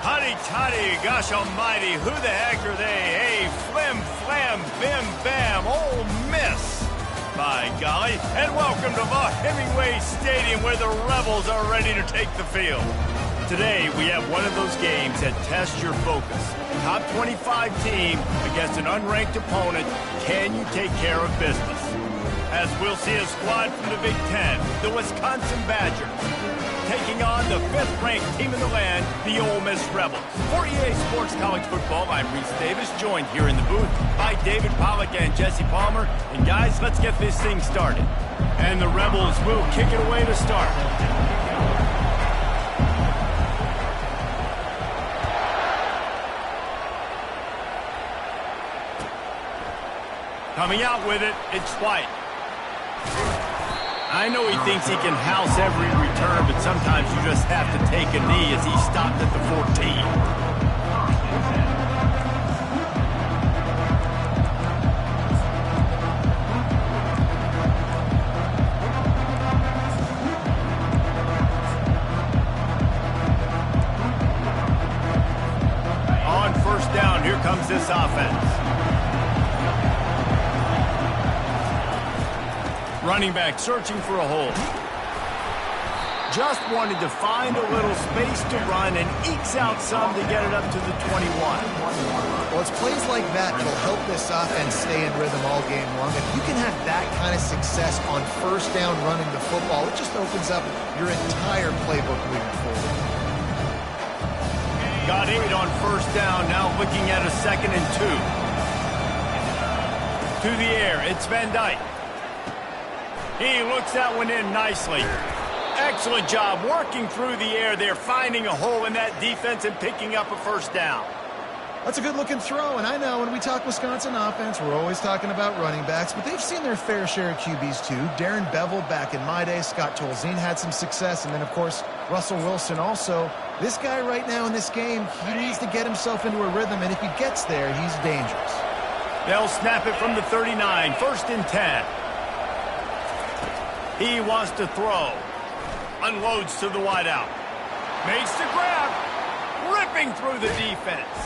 Hotty toddy, gosh almighty, who the heck are they? Hey, flim flam, bim bam, Ole Miss. By golly, and welcome to Vaught-Hemingway Stadium where the Rebels are ready to take the field. Today, we have one of those games that tests your focus. Top 25 team against an unranked opponent. Can you take care of business? As we'll see a squad from the Big Ten, the Wisconsin Badgers, taking on the 5th-ranked team in the land, the Ole Miss Rebels. For EA Sports College Football, I'm Reese Davis, joined here in the booth by David Pollack and Jesse Palmer. And guys, let's get this thing started. And the Rebels will kick it away to start. Coming out with it, it's White. I know he thinks he can house every return, but sometimes you just have to take a knee as he stopped at the 14. On first down, here comes this offense. Running back searching for a hole. Just wanted to find a little space to run and ekes out some to get it up to the 21. Well, it's plays like that that'll help this offense stay in rhythm all game long. If you can have that kind of success on first down running the football, it just opens up your entire playbook moving forward. Got 8 on first down, now looking at a 2nd and 2. To the air, it's Van Dyke. He looks that one in nicely. Excellent job working through the air there, finding a hole in that defense and picking up a first down. That's a good-looking throw, and I know when we talk Wisconsin offense, we're always talking about running backs, but they've seen their fair share of QBs too. Darren Bevel back in my day, Scott Tolzien had some success, and then, of course, Russell Wilson also. This guy right now in this game, he needs to get himself into a rhythm, and if he gets there, he's dangerous. They'll snap it from the 39, 1st and 10. He wants to throw. Unloads to the wideout. Makes the grab. Ripping through the defense.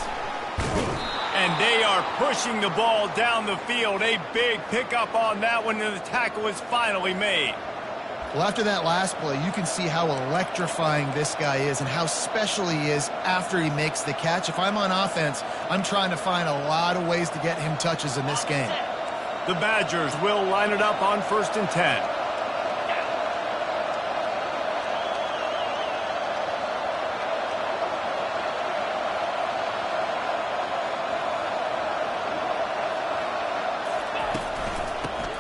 And they are pushing the ball down the field. A big pickup on that one, and the tackle is finally made. Well, after that last play, you can see how electrifying this guy is and how special he is after he makes the catch. If I'm on offense, I'm trying to find a lot of ways to get him touches in this game. The Badgers will line it up on 1st and 10.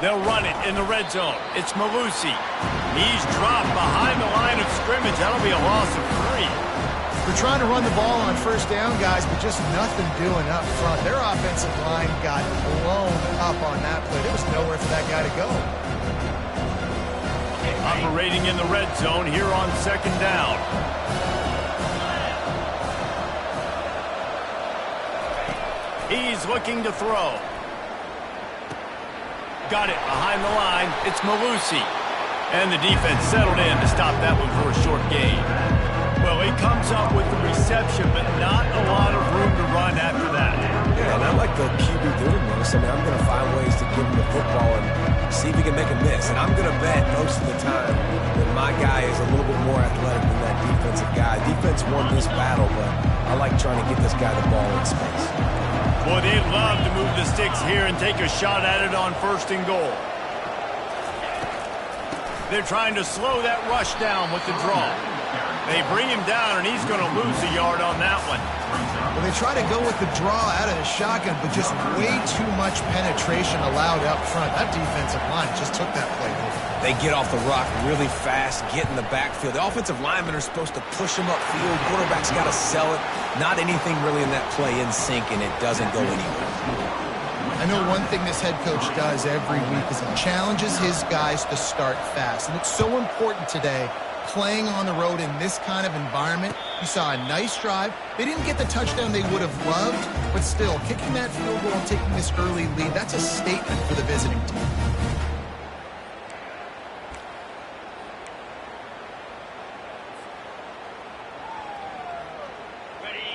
They'll run it in the red zone. It's Malusi. He's dropped behind the line of scrimmage. That'll be a loss of 3. They're trying to run the ball on first down, guys, but just nothing doing up front. Their offensive line got blown up on that play. There was nowhere for that guy to go. Operating in the red zone here on 2nd down. He's looking to throw. Got it behind the line. It's Malusi. And the defense settled in to stop that one for a short gain. Well, he comes up with the reception, but not a lot of room to run after that. Yeah, and I like the QB doing this. I mean, I'm going to find ways to give him the football and see if he can make a miss. And I'm going to bet most of the time that my guy is a little bit more athletic than that defensive guy. Defense won this battle, but I like trying to get this guy the ball in space. Boy, they'd love to move the sticks here and take a shot at it on 1st and goal. They're trying to slow that rush down with the draw. They bring him down, and he's going to lose a yard on that one. Well, they try to go with the draw out of the shotgun, but just way too much penetration allowed up front. That defensive line just took that play over. They get off the rock really fast, get in the backfield. The offensive linemen are supposed to push them upfield. Quarterback's got to sell it. Not anything really in that play in sync, and it doesn't go anywhere. I know one thing this head coach does every week is he challenges his guys to start fast, and it's so important today playing on the road in this kind of environment. You saw a nice drive. They didn't get the touchdown they would have loved, but still, kicking that field goal and taking this early lead, that's a statement for the visiting team.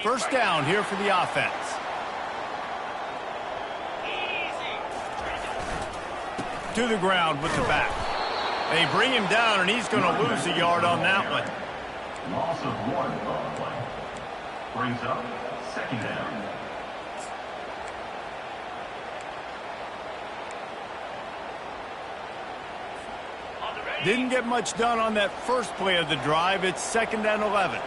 First down here for the offense. To the ground with the back. They bring him down, and he's going to lose a yard on that one. Loss of 1 on the play. Brings up second down. Didn't get much done on that first play of the drive. It's 2nd and 11.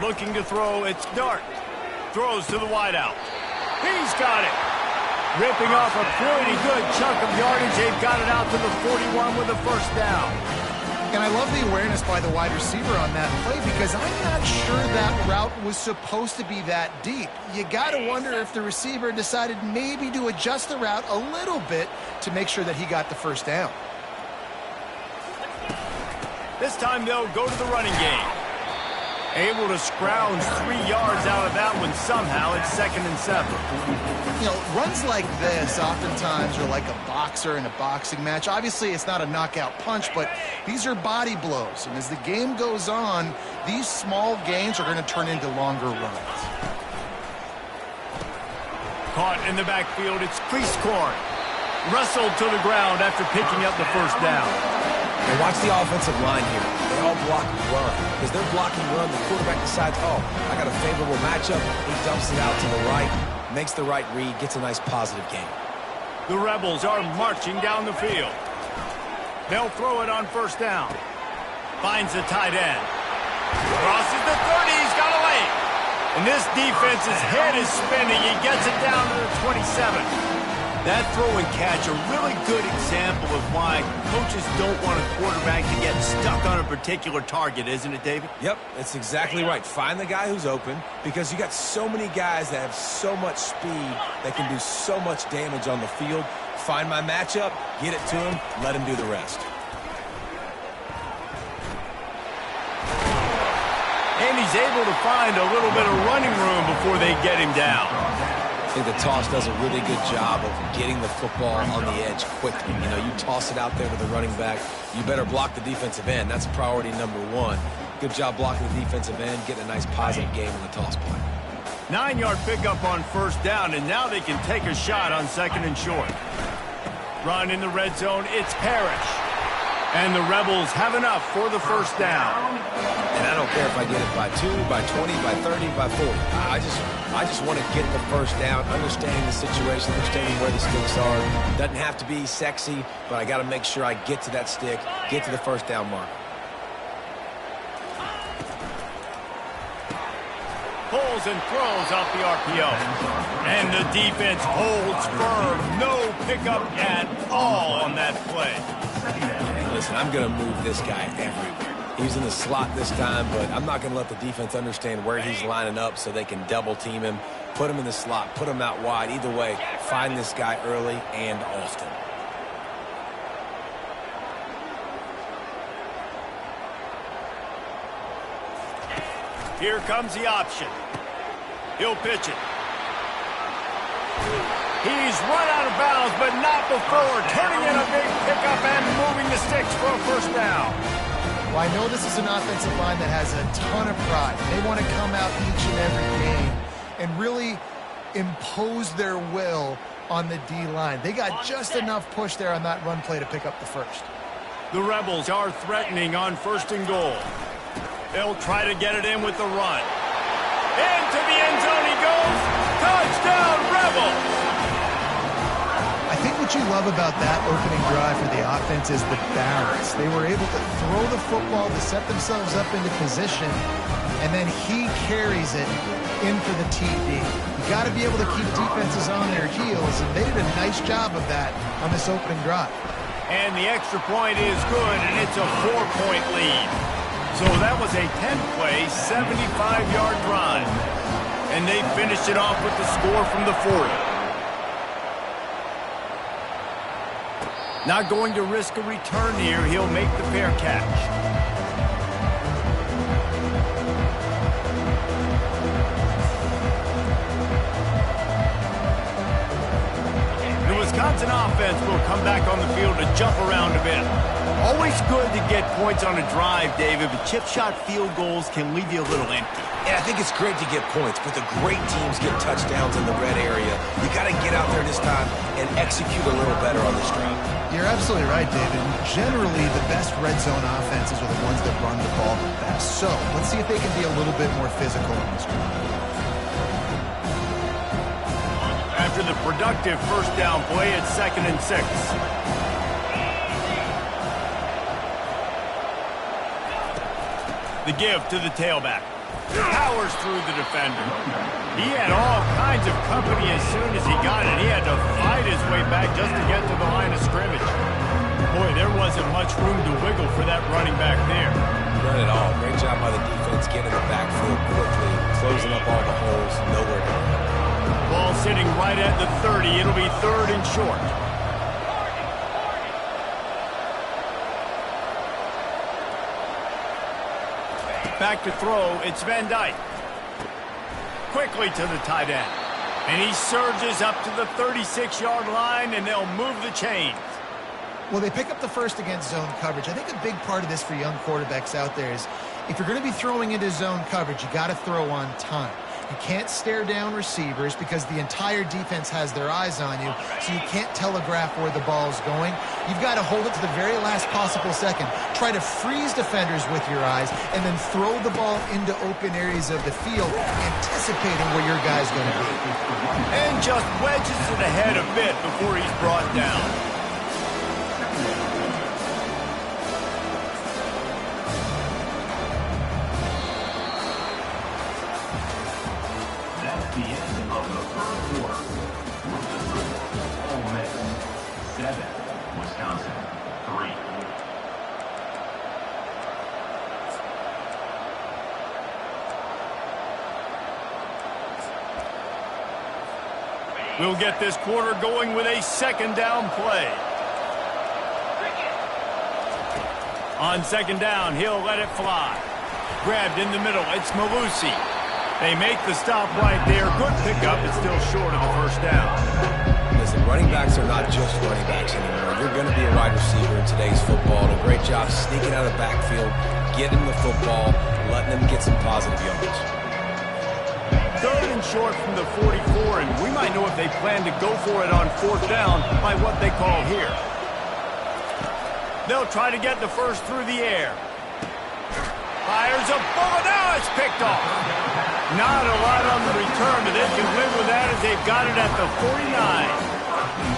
Looking to throw, it's Dart. Throws to the wideout. He's got it. Ripping off a pretty good chunk of yardage. They've got it out to the 41 with a first down. And I love the awareness by the wide receiver on that play because I'm not sure that route was supposed to be that deep. You got to wonder if the receiver decided maybe to adjust the route a little bit to make sure that he got the first down. This time they'll go to the running game. Able to scrounge 3 yards out of that one somehow. It's 2nd and 7. You know, runs like this oftentimes are like a boxer in a boxing match. Obviously, it's not a knockout punch, but these are body blows. And as the game goes on, these small gains are going to turn into longer runs. Caught in the backfield, it's Cleescorn. Wrestled to the ground after picking up the first down. And watch the offensive line here. They all block run. Because they're blocking run, the quarterback decides, oh, I got a favorable matchup. He dumps it out to the right, makes the right read, gets a nice positive gain. The Rebels are marching down the field. They'll throw it on first down. Finds the tight end. Crosses the 30. He's got away. And this defense's head is spinning. He gets it down to the 27. That throw and catch, a really good example of why coaches don't want a quarterback to get stuck on a particular target, isn't it, David? Yep, that's exactly right. Find the guy who's open because you got so many guys that have so much speed that can do so much damage on the field. Find my matchup, get it to him, let him do the rest. And he's able to find a little bit of running room before they get him down. I think the toss does a really good job of getting the football on the edge quickly. You know, you toss it out there to the running back, you better block the defensive end. That's priority number 1. Good job blocking the defensive end, getting a nice positive game in the toss play. 9-yard pickup on first down, and now they can take a shot on 2nd and short. Run in the red zone, it's Parrish. And the Rebels have enough for the first down. And I don't care if I get it by 2, by 20, by 30, by 40. I just want to get the first down, understanding the situation, understanding where the sticks are. Doesn't have to be sexy, but I got to make sure I get to that stick, get to the first down mark. Pulls and throws off the RPO. And the defense holds firm. No pickup at all on that play. Hey, listen, I'm going to move this guy everywhere. He's in the slot this time, but I'm not going to let the defense understand where he's lining up so they can double team him, put him in the slot, put him out wide. Either way, find this guy early and often. Here comes the option. He'll pitch it. He's run out of bounds, but not before turning in a big pickup and moving the sticks for a first down. Well, I know this is an offensive line that has a ton of pride. They want to come out each and every game and really impose their will on the D-line. They got just enough push there on that run play to pick up the first. The Rebels are threatening on 1st and goal. They'll try to get it in with the run. Into the end zone he goes. Touchdown, Rebels! I think what you love about that opening drive for the offense is the balance. They were able to throw the football to set themselves up into position, and then he carries it in for the TD. You got to be able to keep defenses on their heels, and they did a nice job of that on this opening drive. And the extra point is good, and it's a 4-point lead. So that was a 10-play, 75-yard drive. And they finished it off with the score from the 40. Not going to risk a return here. He'll make the fair catch. The Wisconsin offense will come back on the field to jump around a bit. Always good to get points on a drive, David, but chip shot field goals can leave you a little empty. Yeah, I think it's great to get points, but the great teams get touchdowns in the red area. You got to get out there this time and execute a little better on this drive. You're absolutely right, David. Generally, the best red zone offenses are the ones that run the ball the best. So let's see if they can be a little bit more physical in this drive. After the productive first down play, it's 2nd and 6. The give to the tailback. Powers through the defender. He had all kinds of company as soon as he got it. He had to fight his way back just to get to the line of scrimmage. Boy, there wasn't much room to wiggle for that running back there. None at all. Great job by the defense getting the backfield quickly, closing up all the holes, nowhere to go. Ball sitting right at the 30. It'll be 3rd and short. Back to throw, it's Van Dyke. Quickly to the tight end. And he surges up to the 36-yard line, and they'll move the chains. Well, they pick up the first against zone coverage. I think a big part of this for young quarterbacks out there is if you're going to be throwing into zone coverage, you got to throw on time. You can't stare down receivers because the entire defense has their eyes on you, so you can't telegraph where the ball's going. You've got to hold it to the very last possible second. Try to freeze defenders with your eyes, and then throw the ball into open areas of the field, anticipating where your guy's going to be. And just wedges it ahead a bit before he's brought down. That's the end of the first quarter. Ole Miss 7, Wisconsin 3. We'll get this quarter going with a 2nd down play. On 2nd down, he'll let it fly. Grabbed in the middle, it's Malusi. They make the stop right there. Good pickup, it's still short of the first down. Listen, running backs are not just running backs anymore. You're going to be a wide receiver in today's football. And a great job sneaking out of the backfield, getting the football, letting them get some positive yards. 3rd and short from the 44, and we might know if they plan to go for it on 4th down by what they call here. They'll try to get the first through the air. Fires a bullet. Now it's picked off. Not a lot on the return, but they can live with that as they've got it at the 49.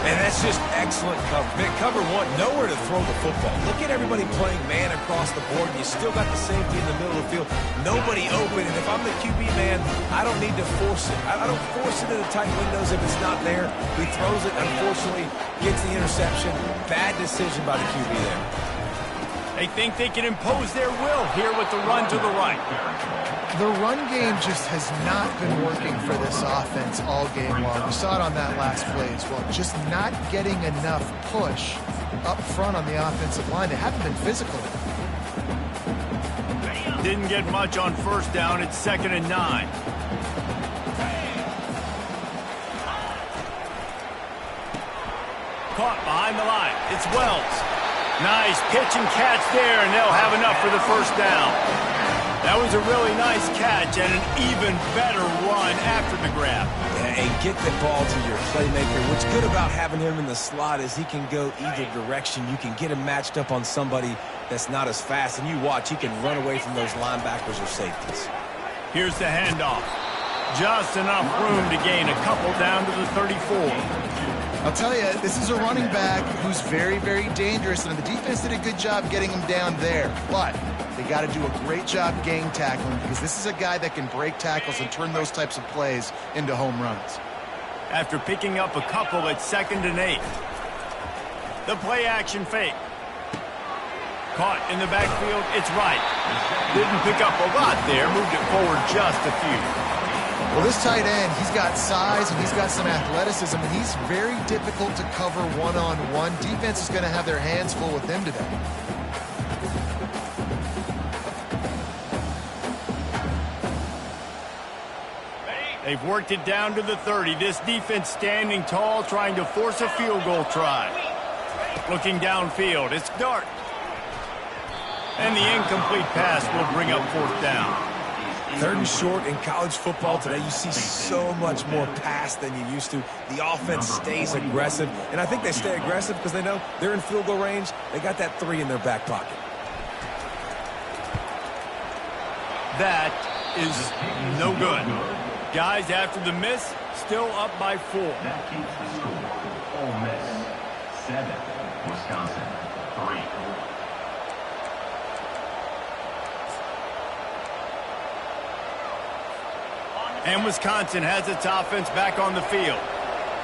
And that's just excellent cover. Man, cover one, nowhere to throw the football. Look at everybody playing man across the board. You still got the safety in the middle of the field. Nobody open. And if I'm the QB man, I don't need to force it. I don't force it into tight windows if it's not there. He throws it, unfortunately, gets the interception. Bad decision by the QB there. They think they can impose their will here with the run to the right. The run game just has not been working for this offense all game long. We saw it on that last play as well. Just not getting enough push up front on the offensive line. They haven't been physical. Didn't get much on 1st down. It's 2nd and 9. Caught behind the line. It's Wells. Nice pitch and catch there, and they'll have enough for the first down. That was a really nice catch and an even better run after the grab. Yeah, and get the ball to your playmaker. What's good about having him in the slot is he can go either direction. You can get him matched up on somebody that's not as fast, and you watch, he can run away from those linebackers or safeties. Here's the handoff. Just enough room to gain a couple down to the 34. I'll tell you, this is a running back who's very, very dangerous, and the defense did a good job getting him down there. But they got to do a great job gang tackling because this is a guy that can break tackles and turn those types of plays into home runs. After picking up a couple at 2nd and 8. The play action fake. Caught in the backfield, it's right. Didn't pick up a lot there, moved it forward just a few. Well, this tight end, he's got size and he's got some athleticism, and he's very difficult to cover one-on-one. Defense is going to have their hands full with him today. They've worked it down to the 30. This defense standing tall, trying to force a field goal try. Looking downfield, it's Dart. And the incomplete pass will bring up 4th down. 3rd and short in college football today. You see so much more pass than you used to. The offense stays aggressive, and I think they stay aggressive because they know they're in field goal range. They got that 3 in their back pocket. That is no good. Guys, after the miss, still up by 4. That keeps the score. Ole Miss 7, Wisconsin 3. And Wisconsin has its offense back on the field.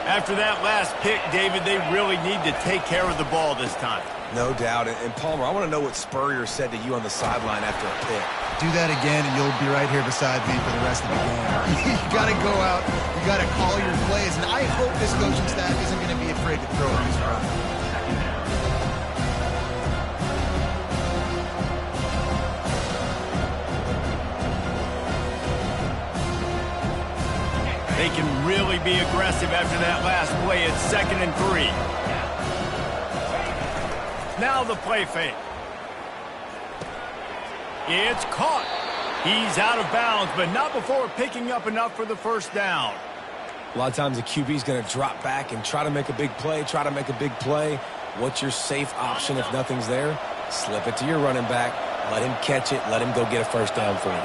After that last pick, David, they really need to take care of the ball this time. No doubt. And Palmer, I want to know what Spurrier said to you on the sideline after a pick. Do that again, and you'll be right here beside me for the rest of the game. You got to go out. You got to call your plays. And I hope this coaching staff isn't going to be afraid to throw these runs. They can really be aggressive after that last play. It's 2nd and 3. Now the play fake. It's caught. He's out of bounds, but not before picking up enough for the 1st down. A lot of times the QB is going to drop back and try to make a big play, What's your safe option if nothing's there? Slip it to your running back. Let him catch it. Let him go get a 1st down for you.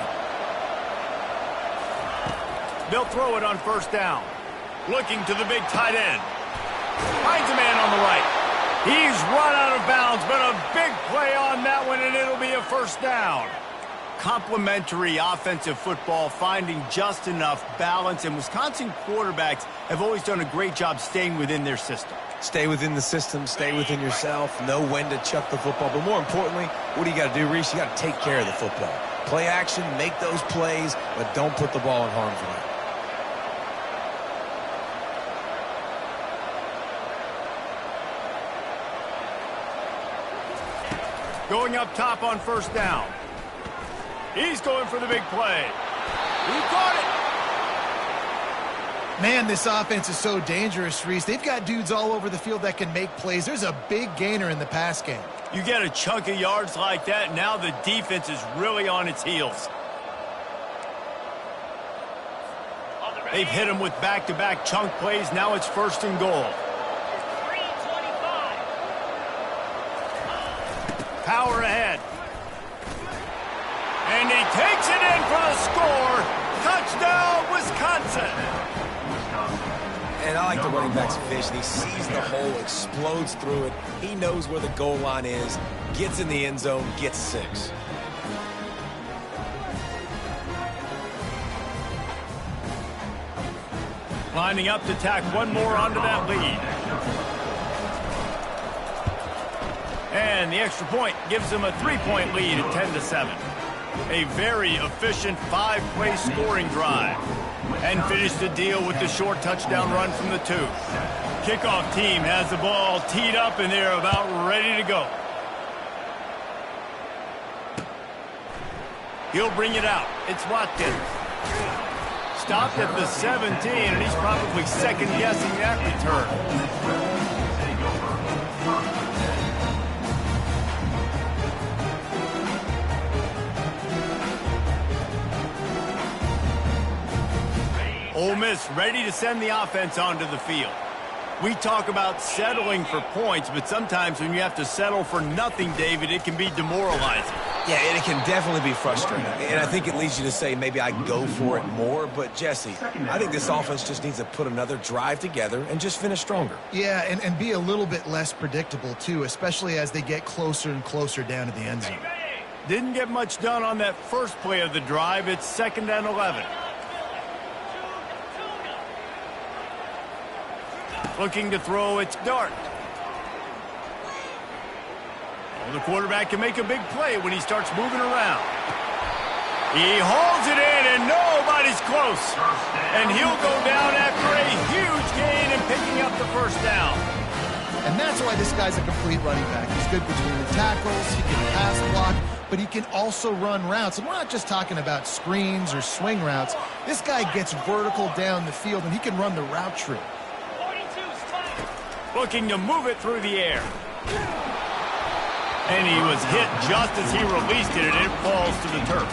They'll throw it on 1st down. Looking to the big tight end. Finds a man on the right. He's run out of bounds, but a big play on that one, and it'll be a 1st down. Complementary offensive football, finding just enough balance, and Wisconsin quarterbacks have always done a great job staying within their system. Stay within the system, stay within yourself, know when to chuck the football. But more importantly, what do you got to do, Reese? You got to take care of the football. Play action, make those plays, but don't put the ball in harm's way. Going up top on 1st down. He's going for the big play. He caught it. Man, this offense is so dangerous, Reese. They've got dudes all over the field that can make plays. There's a big gainer in the pass game. You get a chunk of yards like that, now the defense is really on its heels. They've hit him with back-to-back chunk plays. Now it's 1st and goal. Power ahead. And he takes it in for the score. Touchdown, Wisconsin. And I like the running back's vision. He sees the hole, explodes through it. He knows where the goal line is, gets in the end zone, gets 6. Lining up to tack one more onto that lead. And the extra point gives them a 3-point lead at 10-7. A very efficient 5-play scoring drive. And finish the deal with the short touchdown run from the 2. Kickoff team has the ball teed up and they're about ready to go. He'll bring it out. It's Watkins. Stopped at the 17, and he's probably second-guessing that return. Ole Miss ready to send the offense onto the field. We talk about settling for points, but sometimes when you have to settle for nothing, David, it can be demoralizing. Yeah, and it can definitely be frustrating. And I think it leads you to say maybe I go for it more. But, Jesse, I think this offense just needs to put another drive together and just finish stronger. Yeah, and be a little bit less predictable, too, especially as they get closer and closer down to the end zone. Didn't get much done on that first play of the drive. It's 2nd and 11. Looking to throw, it's Dart. Oh, the quarterback can make a big play when he starts moving around. He hauls it in, and nobody's close. And he'll go down after a huge gain and picking up the 1st down. And that's why this guy's a complete running back. He's good between the tackles, he can pass block, but he can also run routes. And we're not just talking about screens or swing routes. This guy gets vertical down the field, and he can run the route tree. Looking to move it through the air. And he was hit just as he released it, and it falls to the turf.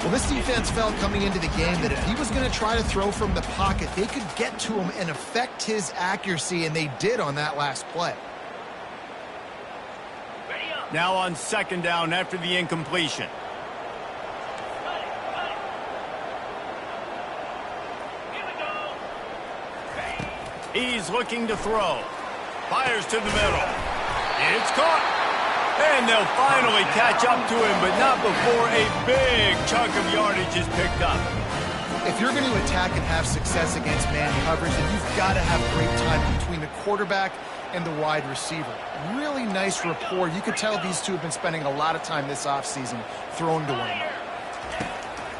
Well, this defense felt coming into the game that if he was going to try to throw from the pocket, they could get to him and affect his accuracy, and they did on that last play. Now on second down after the incompletion. He's looking to throw. Fires to the middle. It's caught. And they'll finally catch up to him, but not before a big chunk of yardage is picked up. If you're going to attack and have success against man coverage, then you've got to have great time between the quarterback and the wide receiver. Really nice rapport. You could tell these two have been spending a lot of time this offseason throwing to one another.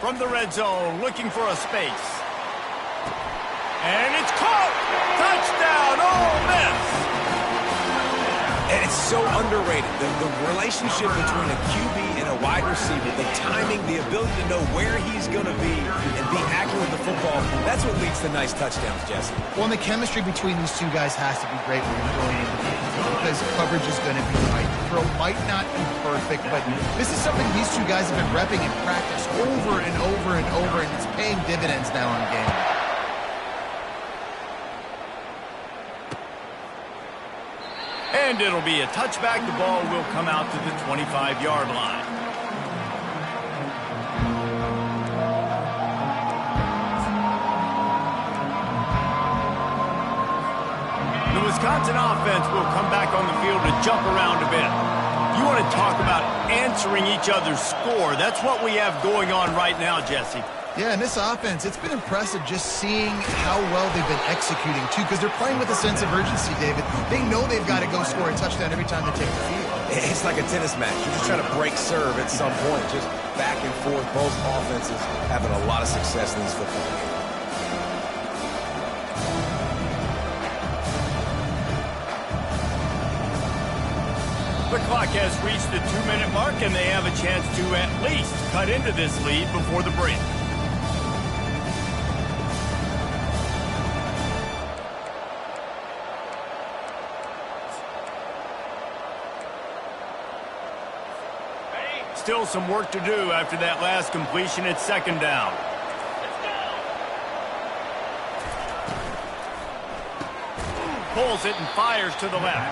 From the red zone, looking for a space. And it's caught! Touchdown, Ole Miss! And it's so underrated. The relationship between a QB and a wide receiver, the timing, the ability to know where he's going to be and be accurate with the football, that's what leads to nice touchdowns, Jesse. Well, and the chemistry between these two guys has to be great when you're throwing into the game because coverage is going to be tight. The throw might not be perfect, but this is something these two guys have been repping in practice over and over and over, and it's paying dividends now in game. And it'll be a touchback. The ball will come out to the 25-yard line. The Wisconsin offense will come back on the field to jump around a bit. You want to talk about answering each other's score. That's what we have going on right now, Jesse. Yeah, and this offense, it's been impressive just seeing how well they've been executing, too, because they're playing with a sense of urgency, David. They know they've got to go score a touchdown every time they take the field. It's like a tennis match. You're just trying to break serve at some point, just back and forth. Both offenses having a lot of success in this football game. The clock has reached the 2-minute mark, and they have a chance to at least cut into this lead before the break. Still some work to do after that last completion at second down. Pulls it and fires to the left.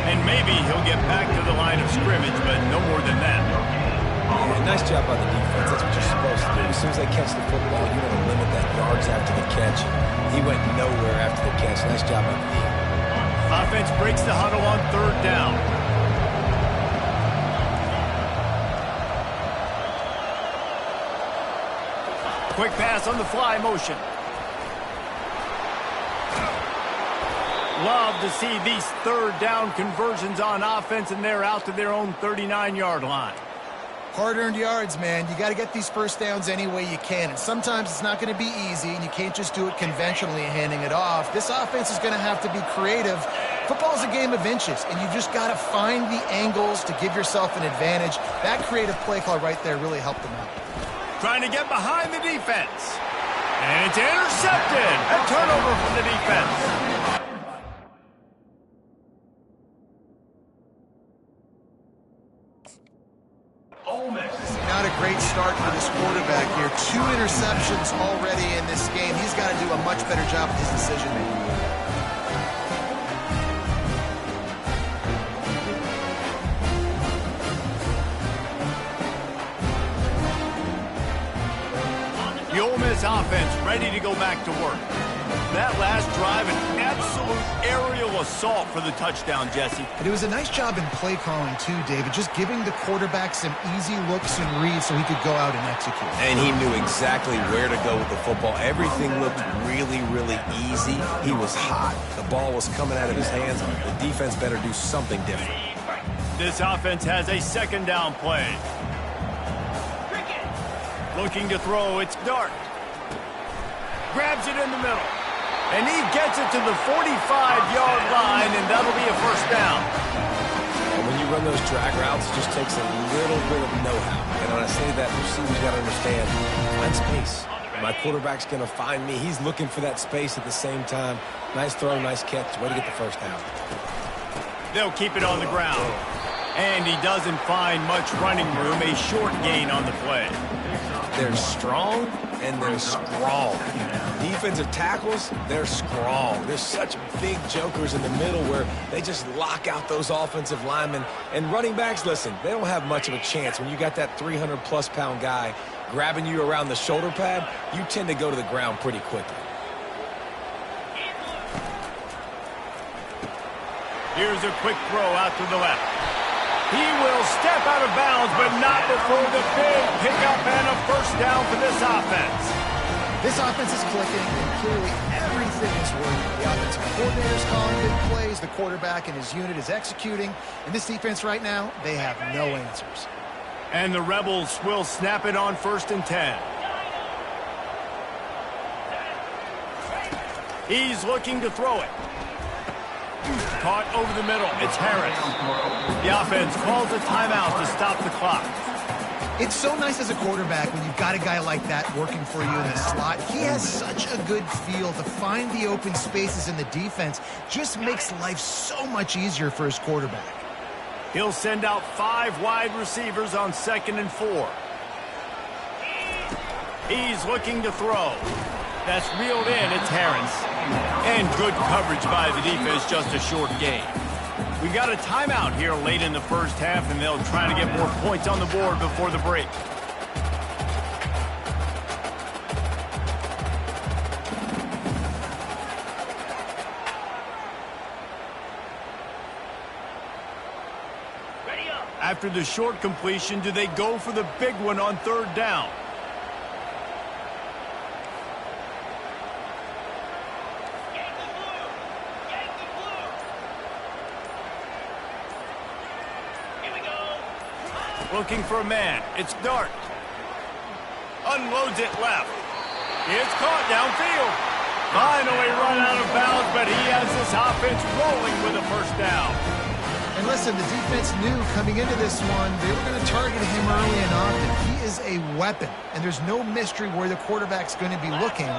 And maybe he'll get back to the line of scrimmage, but no more than that. Yeah, nice job by the defense. That's what you're supposed to do. As soon as they catch the football, you want to limit that yards after the catch. He went nowhere after the catch. Nice job by the defense. Offense breaks the huddle on third down. Quick pass on the fly motion. Love to see these third down conversions on offense, and they're out to their own 39-yard line. Hard-earned yards, man. You got to get these first downs any way you can. And sometimes it's not going to be easy, and you can't just do it conventionally handing it off. This offense is going to have to be creative. Football's a game of inches, and you've just got to find the angles to give yourself an advantage. That creative play call right there really helped them out. Trying to get behind the defense. And it's intercepted. A turnover from the defense. Not a great start for this quarterback here. 2 interceptions already in this game. He's got to do a much better job with his decision-making. The Ole Miss offense ready to go back to work. That last drive, an absolute aerial assault for the touchdown, Jesse. But it was a nice job in play calling, too, David, just giving the quarterback some easy looks and reads so he could go out and execute. And he knew exactly where to go with the football. Everything looked really, really easy. He was hot. The ball was coming out of his hands. The defense better do something different. This offense has a second down play. Looking to throw, it's Dart. Grabs it in the middle. And he gets it to the 45-yard line, and that'll be a first down. And when you run those drag routes, it just takes a little bit of know-how. And when I say that, receivers got to understand, find space. My quarterback's going to find me. He's looking for that space at the same time. Nice throw, nice catch. Way to get the first down. They'll keep it on the ground. And he doesn't find much running room, a short gain on the play. They're strong and they're strong. Defensive tackles, they're strong. There's such big jokers in the middle where they just lock out those offensive linemen. And running backs, listen, they don't have much of a chance. When you got that 300-plus pound guy grabbing you around the shoulder pad, you tend to go to the ground pretty quickly. Here's a quick throw out to the left. He will step out of bounds, but not before the big pickup and a first down for this offense. This offense is clicking, and clearly everything is working. The offensive coordinator's calling big plays, the quarterback and his unit is executing, and this defense right now, they have no answers. And the Rebels will snap it on 1st and 10. He's looking to throw it. Caught over the middle. It's Harris. The offense calls a timeout to stop the clock. It's so nice as a quarterback when you've got a guy like that working for you in the slot. He has such a good feel to find the open spaces in the defense. Just makes life so much easier for his quarterback. He'll send out 5 wide receivers on 2nd and 4. He's looking to throw. That's reeled in. It's Harris. And good coverage by the defense, just a short gain. We got a timeout here late in the first half, and they'll try to get more points on the board before the break. After the short completion, do they go for the big one on 3rd down? Looking for a man. It's Dart. Unloads it left. It's caught downfield. Finally run out of bounds, but he has this offense rolling with a first down. And listen, the defense knew coming into this one, they were going to target him early and often. He is a weapon, and there's no mystery where the quarterback's going to be looking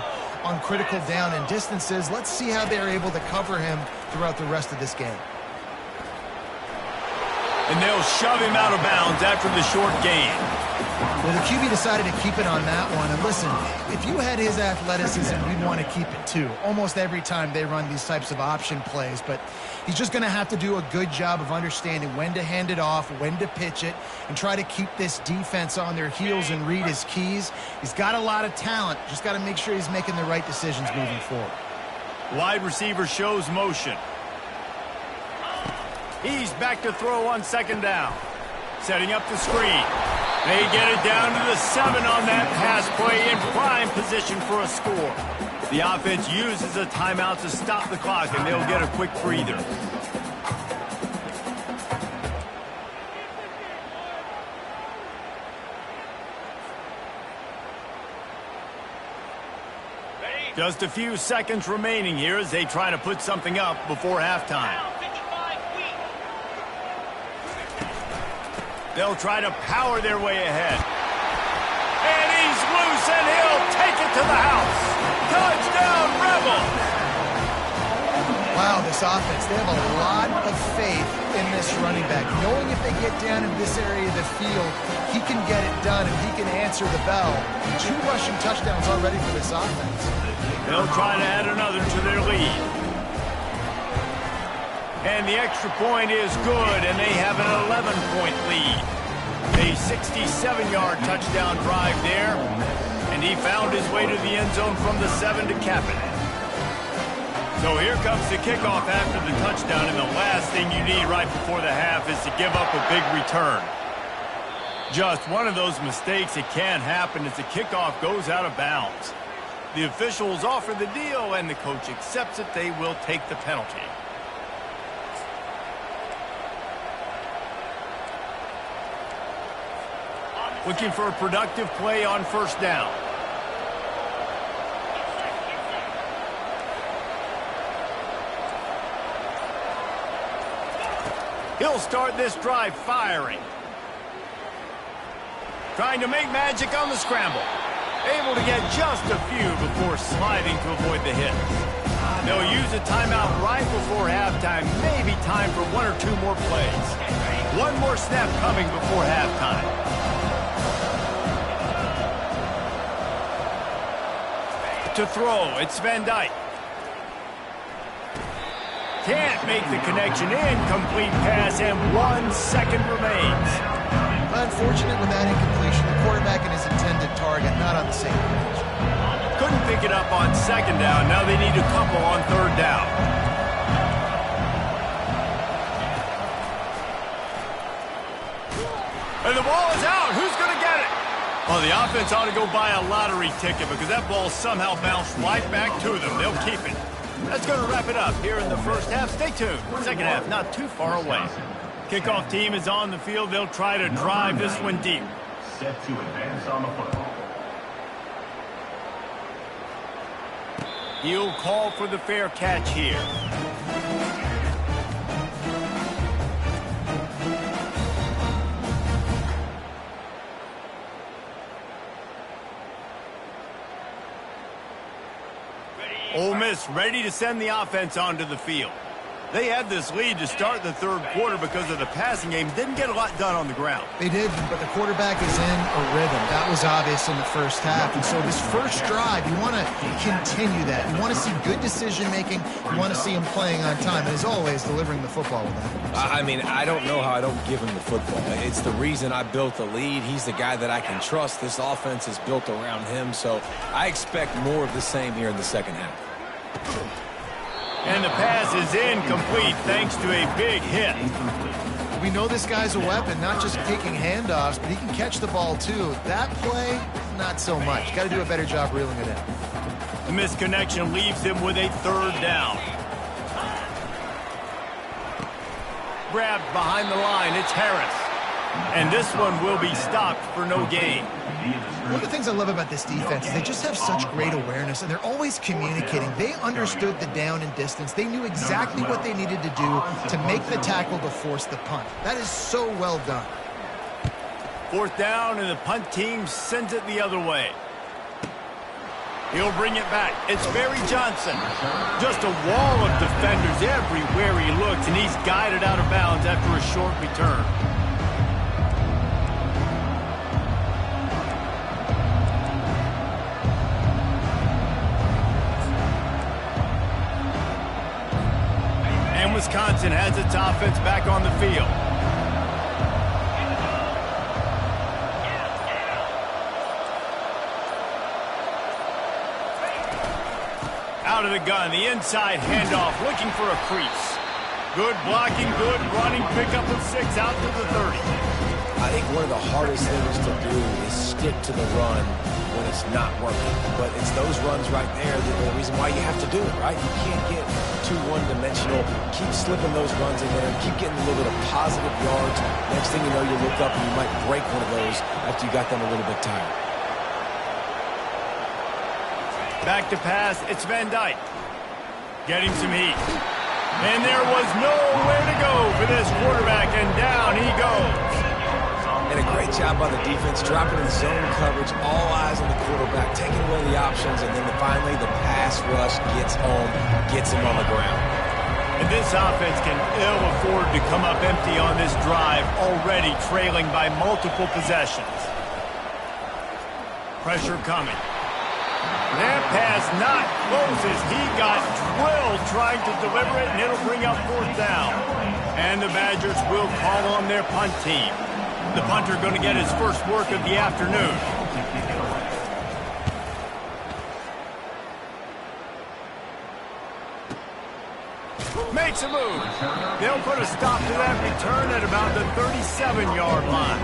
on critical down and distances. Let's see how they're able to cover him throughout the rest of this game. And they'll shove him out of bounds after the short gain. Well, the QB decided to keep it on that one. And listen, if you had his athleticism, you'd want to keep it too. Almost every time they run these types of option plays. But he's just going to have to do a good job of understanding when to hand it off, when to pitch it, and try to keep this defense on their heels and read his keys. He's got a lot of talent. Just got to make sure he's making the right decisions moving forward. Wide receiver shows motion. He's back to throw on 2nd down. Setting up the screen. They get it down to the 7 on that pass play in prime position for a score. The offense uses a timeout to stop the clock, and they'll get a quick breather. Just a few seconds remaining here as they try to put something up before halftime. They'll try to power their way ahead. And he's loose, and he'll take it to the house. Touchdown, Rebels! Wow, this offense, they have a lot of faith in this running back. Knowing if they get down in this area of the field, he can get it done and he can answer the bell. 2 rushing touchdowns already for this offense. They'll try to add another to their lead. And the extra point is good, and they have an 11-point lead. A 67-yard touchdown drive there, and he found his way to the end zone from the 7 to cap it. So here comes the kickoff after the touchdown, and the last thing you need right before the half is to give up a big return. Just one of those mistakes that can happen as the kickoff goes out of bounds. The officials offer the deal, and the coach accepts it. They will take the penalty. Looking for a productive play on 1st down. He'll start this drive firing. Trying to make magic on the scramble. Able to get just a few before sliding to avoid the hit. They'll use a timeout right before halftime. Maybe time for 1 or 2 more plays. One more snap coming before halftime. To throw, it's Van Dyke. Can't make the connection. Incomplete pass, and 1 second remains. Unfortunate with that incompletion. The quarterback and his intended target not on the same page. Couldn't pick it up on second down. Now they need a couple on third down. And the ball is out. Who's going to get it? Well, the offense ought to go buy a lottery ticket because that ball somehow bounced right back to them. They'll keep it. That's going to wrap it up here in the first half. Stay tuned. Second half not too far away. Kickoff team is on the field. They'll try to drive this one deep. Set to advance on the football. He'll call for the fair catch here. Ole Miss ready to send the offense onto the field. They had this lead to start the third quarter because of the passing game. Didn't get a lot done on the ground. They did, but the quarterback is in a rhythm. That was obvious in the first half. And so this first drive, you want to continue that. You want to see good decision-making. You want to see him playing on time. And as always, delivering the football with that. I mean, I don't know how I don't give him the football. It's the reason I built the lead. He's the guy that I can trust. This offense is built around him. So I expect more of the same here in the second half. And the pass is incomplete thanks to a big hit. We know this guy's a weapon, not just taking handoffs, but he can catch the ball too. That play, not so much. Got to do a better job reeling it in. The misconnection leaves him with a third down. Grabbed behind the line, it's Harris. And this one will be stopped for no gain. One of the things I love about this defense is they just have such great awareness, and they're always communicating. They understood the down and distance. They knew exactly what they needed to do to make the tackle to force the punt. That is so well done. Fourth down, and the punt team sends it the other way. He'll bring it back. It's Barry Johnson. Just a wall of defenders everywhere he looks, and he's guided out of bounds after a short return. And Wisconsin has its offense back on the field. Out of the gun, the inside handoff, looking for a crease. Good blocking, good running, pickup of 6 out to the 30. I think one of the hardest things to do is stick to the run when it's not working. But it's those runs right there that are the reason why you have to do it, right? You can't get too one-dimensional. Keep slipping those runs in there and keep getting a little bit of positive yards. Next thing you know, you look up and you might break one of those after you got them a little bit tired. Back to pass, it's Van Dyke. Getting some heat. And there was nowhere to go for this quarterback, and down he goes. And a great job by the defense, dropping in zone coverage, all eyes on the quarterback, taking away the options, and then finally the pass rush gets home, gets him on the ground. And this offense can ill afford to come up empty on this drive, already trailing by multiple possessions. Pressure coming. That pass not close as he got drilled trying to deliver it, and it'll bring up fourth down. And the Badgers will call on their punt team. The punter going to get his first work of the afternoon. Makes a move. They'll put a stop to that return at about the 37-yard line.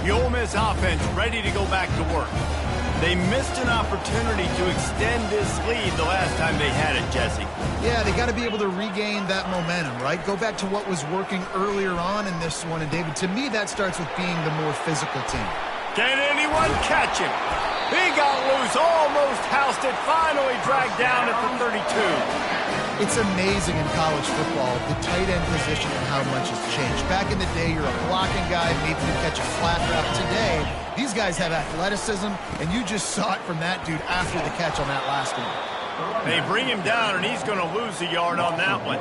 The Ole Miss offense ready to go back to work. They missed an opportunity to extend this lead the last time they had it, Jesse. Yeah, they got to be able to regain that momentum, right? Go back to what was working earlier on in this one. And, David, to me, that starts with being the more physical team. Can anyone catch him? He got loose, almost housed it, finally dragged down at the 32. It's amazing in college football, the tight end position and how much has changed. Back in the day, you're a blocking guy, maybe you catch a flat route. Today, these guys have athleticism, and you just saw it from that dude after the catch on that last one. They bring him down, and he's going to lose a yard on that one.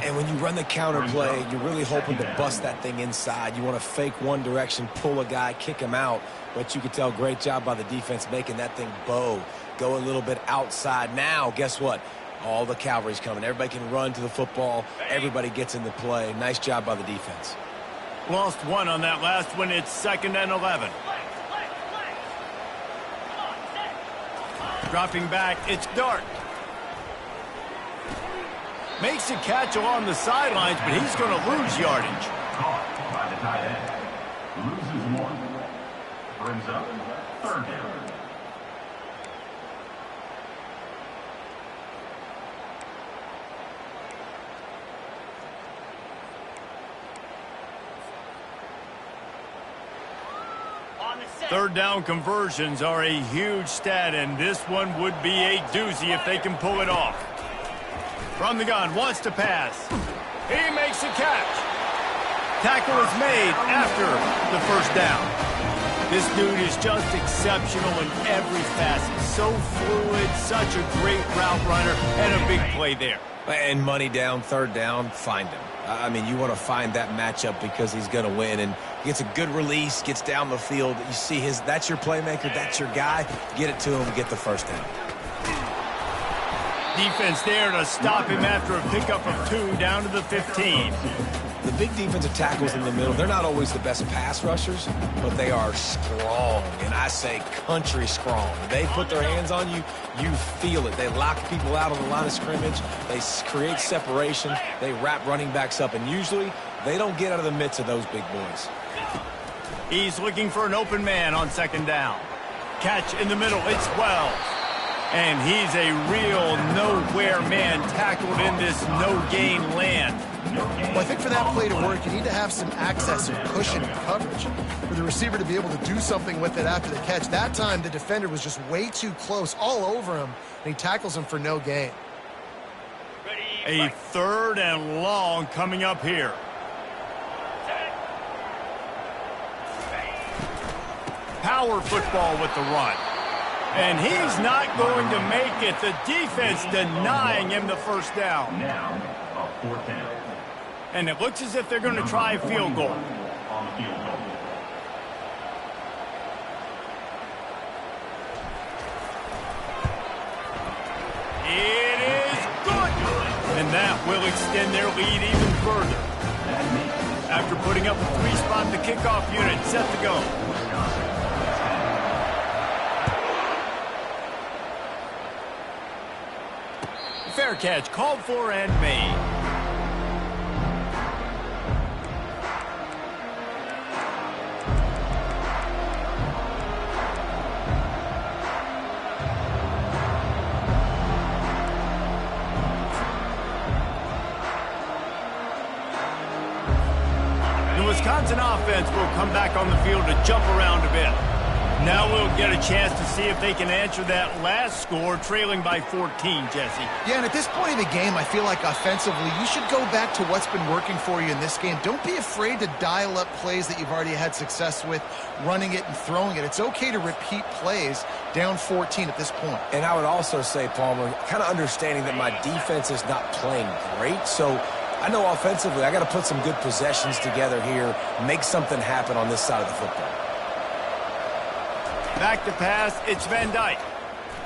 And when you run the counter play, you're really hoping to bust that thing inside. You want to fake one direction, pull a guy, kick him out. But you can tell, great job by the defense making that thing bow, go a little bit outside. Now, guess what? All the cavalry's coming. Everybody can run to the football. Everybody gets into play. Nice job by the defense. Lost one on that last one. It's 2nd and 11. Dropping back, it's Dart. Makes a catch along the sidelines, but he's going to lose yardage. Caught by the tight end. Loses one. Brings up 3rd down. Third down conversions are a huge stat, and this one would be a doozy if they can pull it off. From the gun, wants to pass. He makes a catch. Tackle is made after the 1st down. This dude is just exceptional in every facet. So fluid, such a great route runner, and a big play there. And money down, 3rd down, find him. I mean, you want to find that matchup because he's going to win. And he gets a good release, gets down the field. You see that's your playmaker, that's your guy. Get it to him, get the 1st down. Defense there to stop him after a pickup of 2 down to the 15. The big defensive tackles in the middle, they're not always the best pass rushers, but they are strong, and I say country strong. When they put their hands on you, you feel it. They lock people out on the line of scrimmage. They create separation. They wrap running backs up, and usually they don't get out of the midst of those big boys. He's looking for an open man on 2nd down. Catch in the middle, it's Wells. And he's a real nowhere man tackled in this no-gain land. Well, I think for that play to work, you need to have some access and cushion and coverage for the receiver to be able to do something with it after the catch. That time, the defender was just way too close, all over him, and he tackles him for no gain. A 3rd and long coming up here. Power football with the run. And he's not going to make it. The defense denying him the 1st down. Now, a 4th down. And it looks as if they're going to try a field goal. On the field goal. It is good. And that will extend their lead even further. After putting up a 3-spot, the kickoff unit set to go. Fair catch called for and made. The Wisconsin offense will come back on the field to jump around a bit. Now we'll get a chance to see if they can answer that last score, trailing by 14, Jesse. Yeah, and at this point in the game, I feel like offensively, you should go back to what's been working for you in this game. Don't be afraid to dial up plays that you've already had success with, running it and throwing it. It's okay to repeat plays down 14 at this point. And I would also say, Palmer, kind of understanding that my defense is not playing great, so I know offensively I got to put some good possessions together here, make something happen on this side of the football. Back to pass, it's Van Dyke.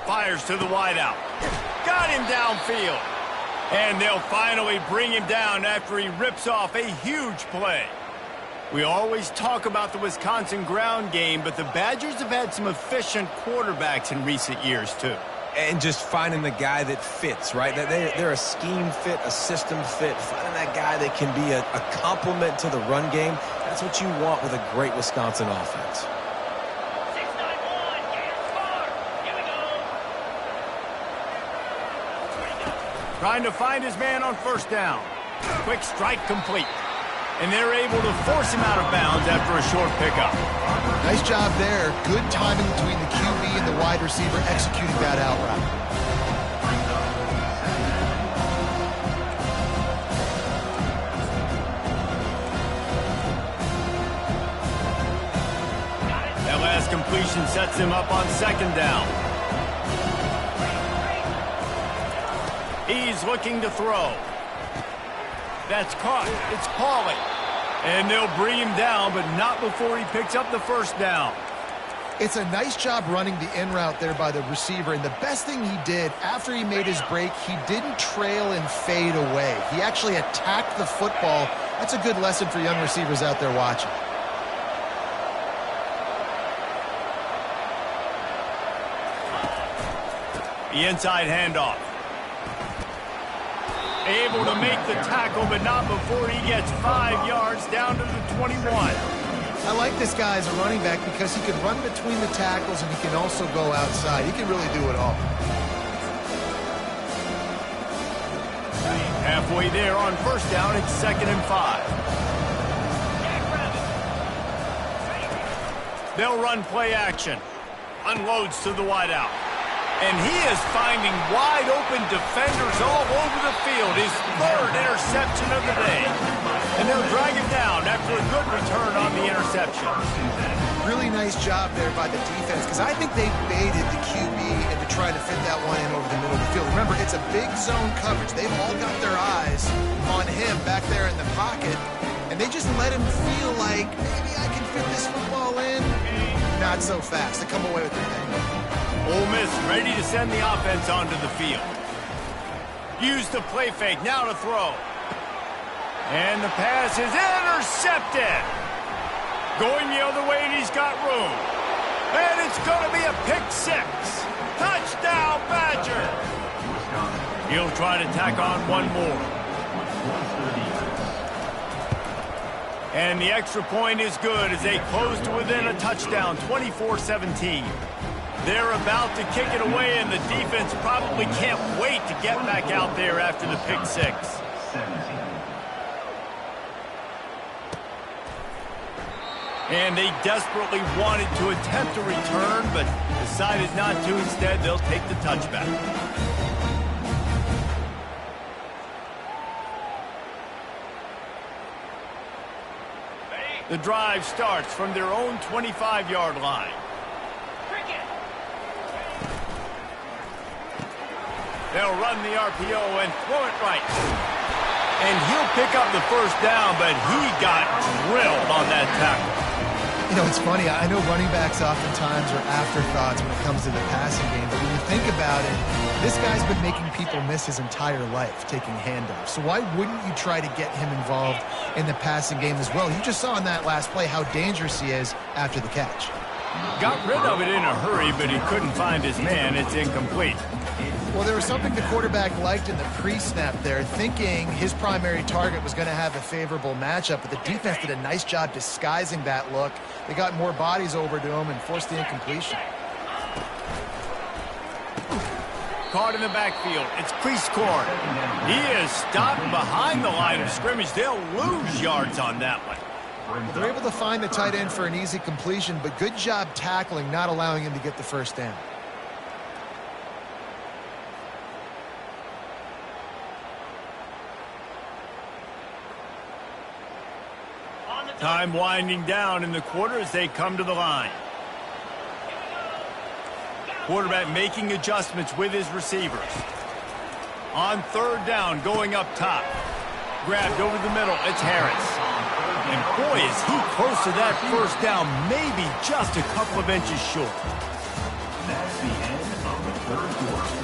Fires to the wideout. Got him downfield. And they'll finally bring him down after he rips off a huge play. We always talk about the Wisconsin ground game, but the Badgers have had some efficient quarterbacks in recent years, too. And just finding the guy that fits, right? They're a scheme fit, a system fit. Finding that guy that can be a complement to the run game. That's what you want with a great Wisconsin offense. Trying to find his man on 1st down. Quick strike complete. And they're able to force him out of bounds after a short pickup. Nice job there. Good timing between the QB and the wide receiver executing that out route. completion sets him up on second down. He's looking to throw. That's caught. It's Pauly. And they'll bring him down, but not before he picks up the first down. It's a nice job running the in route there by the receiver, and the best thing he did after he made his break, he didn't trail and fade away. He actually attacked the football. That's a good lesson for young receivers out there watching. The inside handoff. Able to make the tackle, but not before he gets 5 yards down to the 21. I like this guy as a running back because he can run between the tackles and he can also go outside. He can really do it all. Halfway there on first down, it's 2nd and 5. They'll run play action. Unloads to the wideout. And he is finding wide-open defenders all over the field. His 3rd interception of the day. And they'll drag him down after a good return on the interception. Really nice job there by the defense because I think they baited the QB into trying to fit that one in over the middle of the field. Remember, it's a big zone coverage. They've all got their eyes on him back there in the pocket. And they just let him feel like, maybe I can fit this football in. Not so fast. They come away with the thing. Ole Miss ready to send the offense onto the field. Use the play fake, now to throw. And the pass is intercepted. Going the other way, and he's got room. And it's going to be a pick 6. Touchdown, Badger. He'll try to tack on one more. And the extra point is good as they close to within a touchdown, 24-17. They're about to kick it away, and the defense probably can't wait to get back out there after the pick 6. And they desperately wanted to attempt a return, but decided not to. Instead, they'll take the touchback. The drive starts from their own 25-yard line. They'll run the RPO and throw it right. And he'll pick up the first down, but he got drilled on that tackle. You know, it's funny. I know running backs oftentimes are afterthoughts when it comes to the passing game, but when you think about it, this guy's been making people miss his entire life taking handoffs. So why wouldn't you try to get him involved in the passing game as well? You just saw in that last play how dangerous he is after the catch. Got rid of it in a hurry, but he couldn't find his man. It's incomplete. Well, there was something the quarterback liked in the pre-snap there, thinking his primary target was going to have a favorable matchup, but the defense did a nice job disguising that look. They got more bodies over to him and forced the incompletion. Caught in the backfield. It's Prieskorn. He is stopped behind the line of scrimmage. They'll lose yards on that one. They're able to find the tight end for an easy completion, but good job tackling, not allowing him to get the first down. Time winding down in the quarter as they come to the line. Quarterback making adjustments with his receivers. On 3rd down, going up top. Grabbed over the middle, it's Harris. And boy, is he close to that first down, maybe just a couple of inches short. That's the end of the 3rd quarter.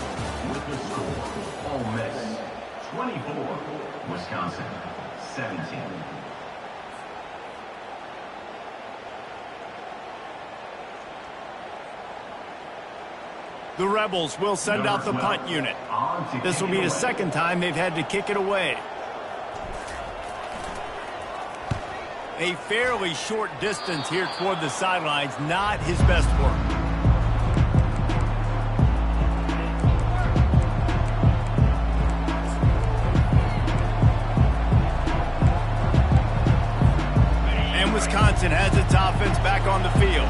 With the score, Ole Miss 24, Wisconsin 17. The Rebels will send out the punt unit. This will be the 2nd time they've had to kick it away. A fairly short distance here toward the sidelines, not his best work. And Wisconsin has its offense back on the field.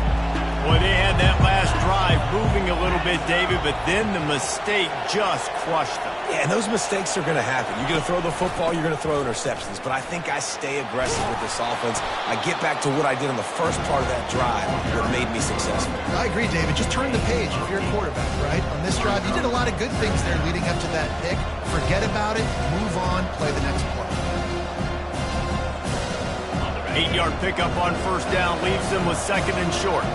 Boy, they had that last drive moving a little bit, David, but then the mistake just crushed them. Yeah, and those mistakes are going to happen. You're going to throw the football, you're going to throw interceptions. But I think I stay aggressive with this offense. I get back to what I did on the first part of that drive that made me successful. I agree, David. Just turn the page if you're a quarterback, right? On this drive, you did a lot of good things there leading up to that pick. Forget about it, move on, play the next play. 8-yard pickup on first down leaves them with second and short.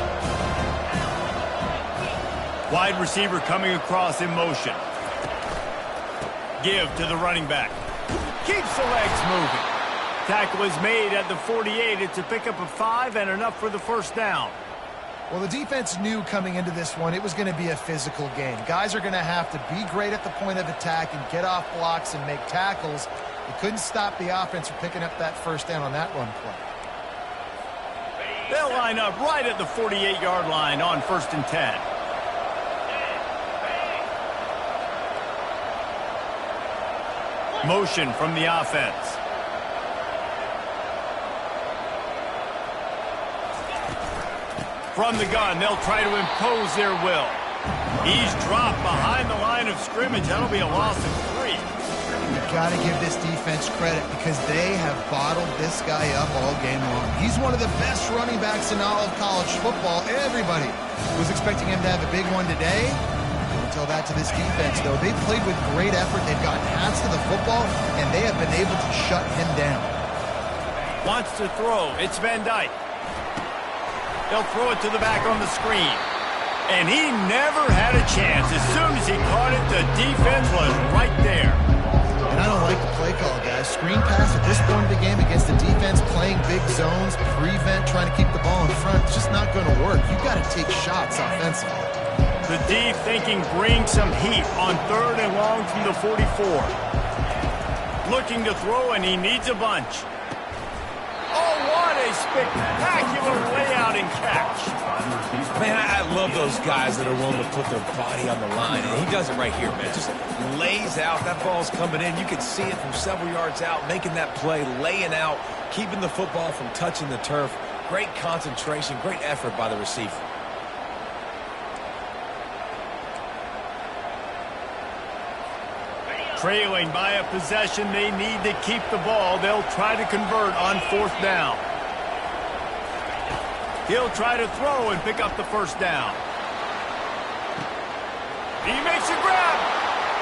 Wide receiver coming across in motion. Give to the running back. Keeps the legs moving. Tackle is made at the 48. It's a pickup of 5 and enough for the first down. Well, the defense knew coming into this one it was going to be a physical game. Guys are going to have to be great at the point of attack and get off blocks and make tackles. They couldn't stop the offense from picking up that first down on that run play. They'll line up right at the 48-yard line on first and 10. Motion from the offense. From the gun, they'll try to impose their will. He's dropped behind the line of scrimmage. That'll be a loss of 3. You've got to give this defense credit because they have bottled this guy up all game long. He's one of the best running backs in all of college football. Everybody was expecting him to have a big one today. Until that to this defense, though. They've played with great effort. They've gotten hands to the football, and they have been able to shut him down. Wants to throw. It's Van Dyke. They'll throw it to the back on the screen. And he never had a chance. As soon as he caught it, the defense was right there. And I don't like the play call, guys. Screen pass at this point of the game against the defense, playing big zones, prevent, trying to keep the ball in front. It's just not going to work. You've got to take shots offensively. The D thinking bring some heat on third and long from the 44. Looking to throw, and he needs a bunch. Oh, what a spectacular layout and catch. Man, I love those guys that are willing to put their body on the line, and he does it right here, man. Just lays out. That ball's coming in. You can see it from several yards out, making that play, laying out, keeping the football from touching the turf. Great concentration, great effort by the receiver. Trailing by a possession, they need to keep the ball. They'll try to convert on fourth down. He'll try to throw and pick up the first down. He makes a grab,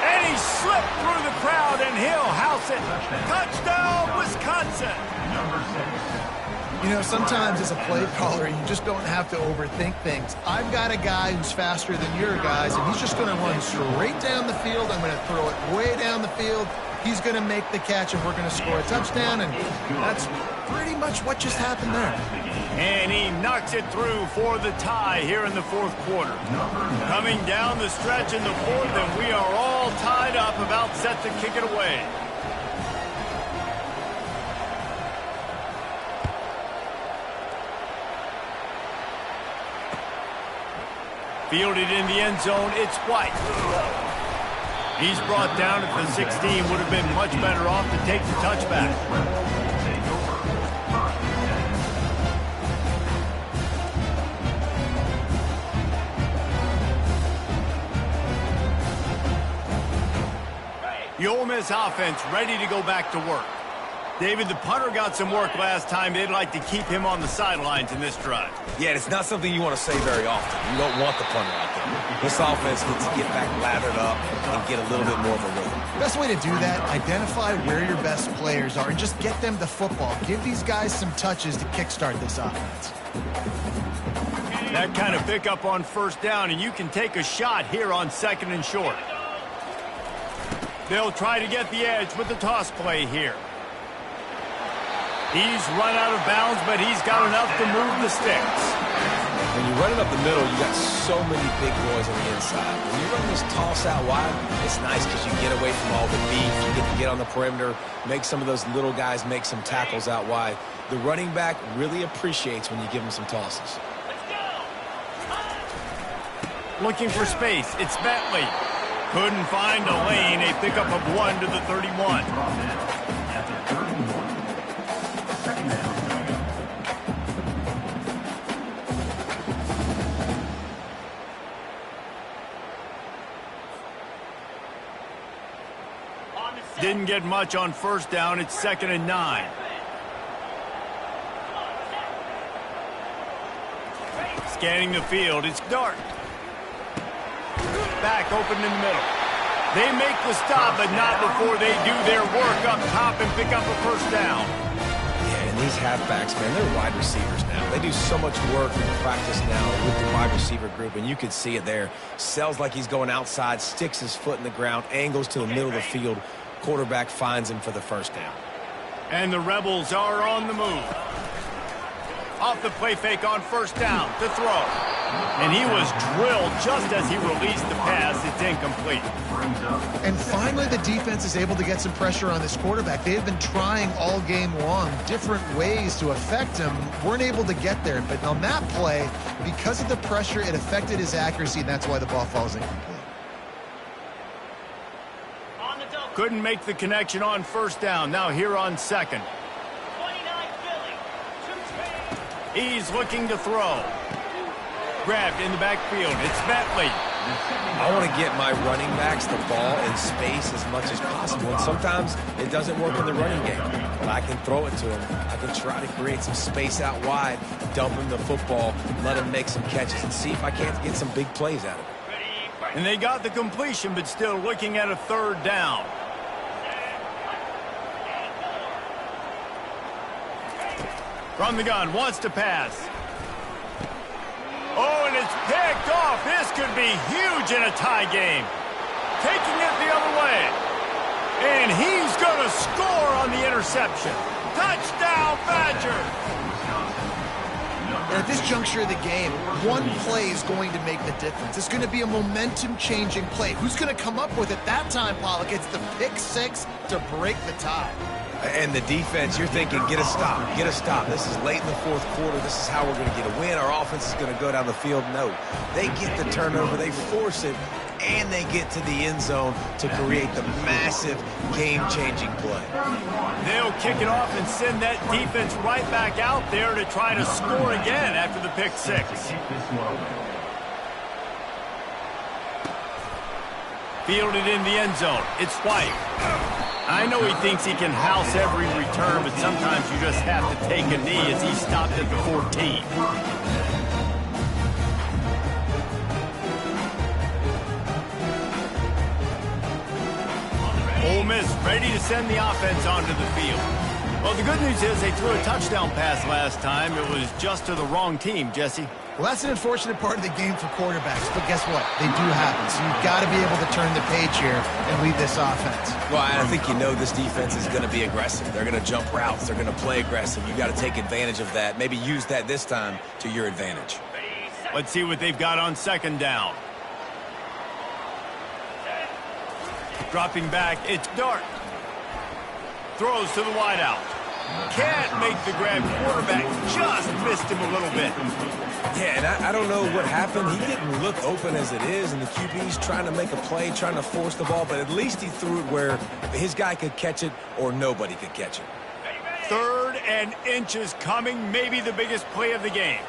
and he slipped through the crowd, and he'll house it. Touchdown, Wisconsin. Number 6. You know, sometimes as a play caller, you just don't have to overthink things. I've got a guy who's faster than your guys, and he's just going to run straight down the field. I'm going to throw it way down the field. He's going to make the catch, and we're going to score a touchdown, and that's pretty much what just happened there. And he knocks it through for the tie here in the fourth quarter. Coming down the stretch in the fourth, and we are all tied up, about set to kick it away. Fielded in the end zone, it's White. He's brought down at the 16, would have been much better off to take the touchback. The Ole Miss offense ready to go back to work. David, the punter got some work last time. They'd like to keep him on the sidelines in this drive. Yeah, it's not something you want to say very often. You don't want the punter out there. This offense needs to get back lathered up and get a little bit more of a rhythm. Best way to do that, identify where your best players are and just get them the football. Give these guys some touches to kickstart this offense. That kind of pickup on first down, and you can take a shot here on second and short. They'll try to get the edge with the toss play here. He's run out of bounds, but he's got enough to move the sticks. When you run it up the middle, you got so many big boys on the inside. When you run this toss out wide, it's nice because you get away from all the beef. You get to get on the perimeter, make some of those little guys make some tackles out wide. The running back really appreciates when you give him some tosses. Looking for space, it's Bentley. Couldn't find a lane, a pickup of 1 to the 31. get much on first down. It's 2nd and 9. Scanning the field, it's Dart. Back open in the middle. They make the stop, but not before they do their work up top and pick up a first down. Yeah, and these halfbacks, man, they're wide receivers now. They do so much work in practice now with the wide receiver group, and you can see it there. Sells like he's going outside, sticks his foot in the ground, angles to the middle of the field. Quarterback finds him for the first down. And the Rebels are on the move. Off the play fake on first down to throw. And he was drilled just as he released the pass. It's incomplete. And finally, the defense is able to get some pressure on this quarterback. They have been trying all game long different ways to affect him. Weren't able to get there. But on that play, because of the pressure, it affected his accuracy, and that's why the ball falls incomplete. Couldn't make the connection on first down. Now here on second. He's looking to throw. Grabbed in the backfield. It's Bentley. I want to get my running backs the ball in space as much as possible. And sometimes it doesn't work in the running game. But I can throw it to him. I can try to create some space out wide, dump him the football, let him make some catches, and see if I can't get some big plays out of it. And they got the completion, but still looking at a third down. From the gun, wants to pass. Oh, and it's picked off. This could be huge in a tie game. Taking it the other way. And he's going to score on the interception. Touchdown, Badgers! And at this juncture of the game, one play is going to make the difference. It's going to be a momentum-changing play. Who's going to come up with it that time, Pollock? It's the pick six to break the tie. And the defense, you're thinking, get a stop, get a stop. This is late in the fourth quarter. This is how we're going to get a win. Our offense is going to go down the field. No, they get the turnover, they force it, and they get to the end zone to create the massive game-changing play. They'll kick it off and send that defense right back out there to try to score again after the pick six. Fielded in the end zone. It's White. I know he thinks he can house every return, but sometimes you just have to take a knee as he stopped at the 14. Ole Miss ready to send the offense onto the field. Well, the good news is they threw a touchdown pass last time. It was just to the wrong team, Jesse. Well, that's an unfortunate part of the game for quarterbacks, but guess what? They do happen, so you've got to be able to turn the page here and lead this offense. Well, I think you know this defense is going to be aggressive. They're going to jump routes. They're going to play aggressive. You've got to take advantage of that. Maybe use that this time to your advantage. Let's see what they've got on second down. Dropping back, it's Dart. Throws to the wideout. Can't make the grab. Quarterback just missed him a little bit. Yeah, and I don't know what happened. He didn't look open as it is, and the QB's trying to make a play, trying to force the ball, but at least he threw it where his guy could catch it or nobody could catch it. 3rd and inches coming, maybe the biggest play of the game.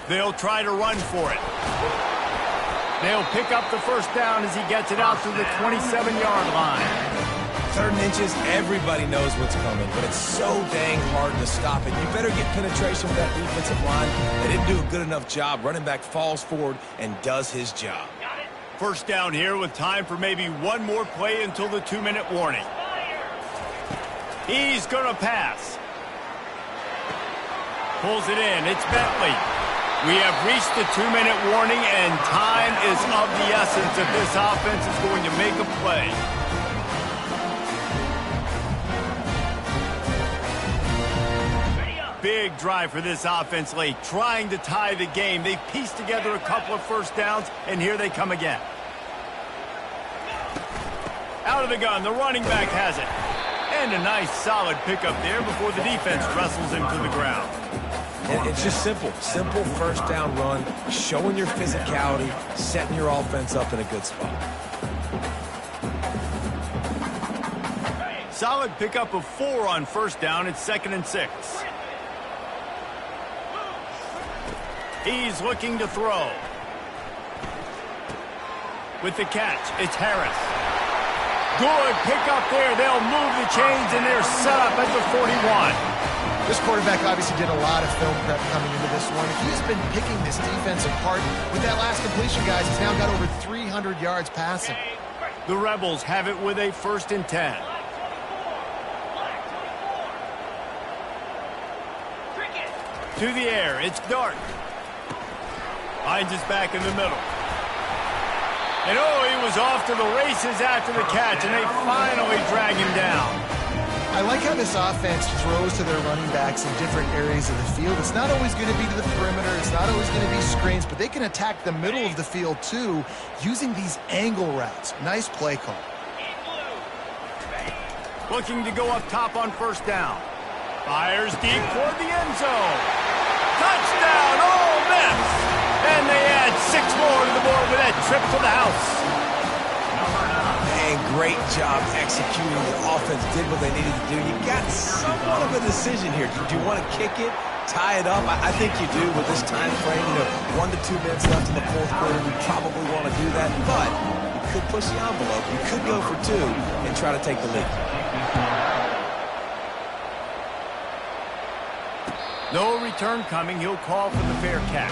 They'll try to run for it. They'll pick up the first down as he gets it out to the 27-yard line. 3rd and inches, everybody knows what's coming, but it's so dang hard to stop it. You better get penetration with that defensive line. They didn't do a good enough job. Running back falls forward and does his job. First down here with time for maybe one more play until the 2-minute warning. He's going to pass. Pulls it in. It's Bentley. We have reached the 2-minute warning, and time is of the essence if this offense is going to make a play. Big drive for this offense late, trying to tie the game. They've pieced together a couple of first downs, and here they come again. Out of the gun, the running back has it. And a nice solid pickup there before the defense wrestles him to the ground. It's just simple first down run, showing your physicality, setting your offense up in a good spot. Solid pickup of 4 on first down. It's 2nd and 6. He's looking to throw. With the catch, it's Harris. Good pickup there. They'll move the chains, and they're set up at the 41. This quarterback obviously did a lot of film prep coming into this one. He's been picking this defense apart. With that last completion, guys, he's now got over 300 yards passing. The Rebels have it with a 1st and 10. To the air, it's Dart. Finds his back in the middle. And oh, he was off to the races after the catch, and they finally drag him down. I like how this offense throws to their running backs in different areas of the field. It's not always going to be to the perimeter. It's not always going to be screens, but they can attack the middle of the field, too, using these angle routes. Nice play call. Looking to go up top on 1st down. Fires deep toward the end zone. Touchdown, Ole Miss! And they add 6 more to the board with that trip to the house. Man, great job executing. The offense did what they needed to do. You got somewhat of a decision here. Do you want to kick it, tie it up? I think you do with this time frame. 1 to 2 minutes left in the 4th quarter. You probably want to do that, but you could push the envelope. You could go for 2 and try to take the lead. No return coming. He'll call for the fair catch.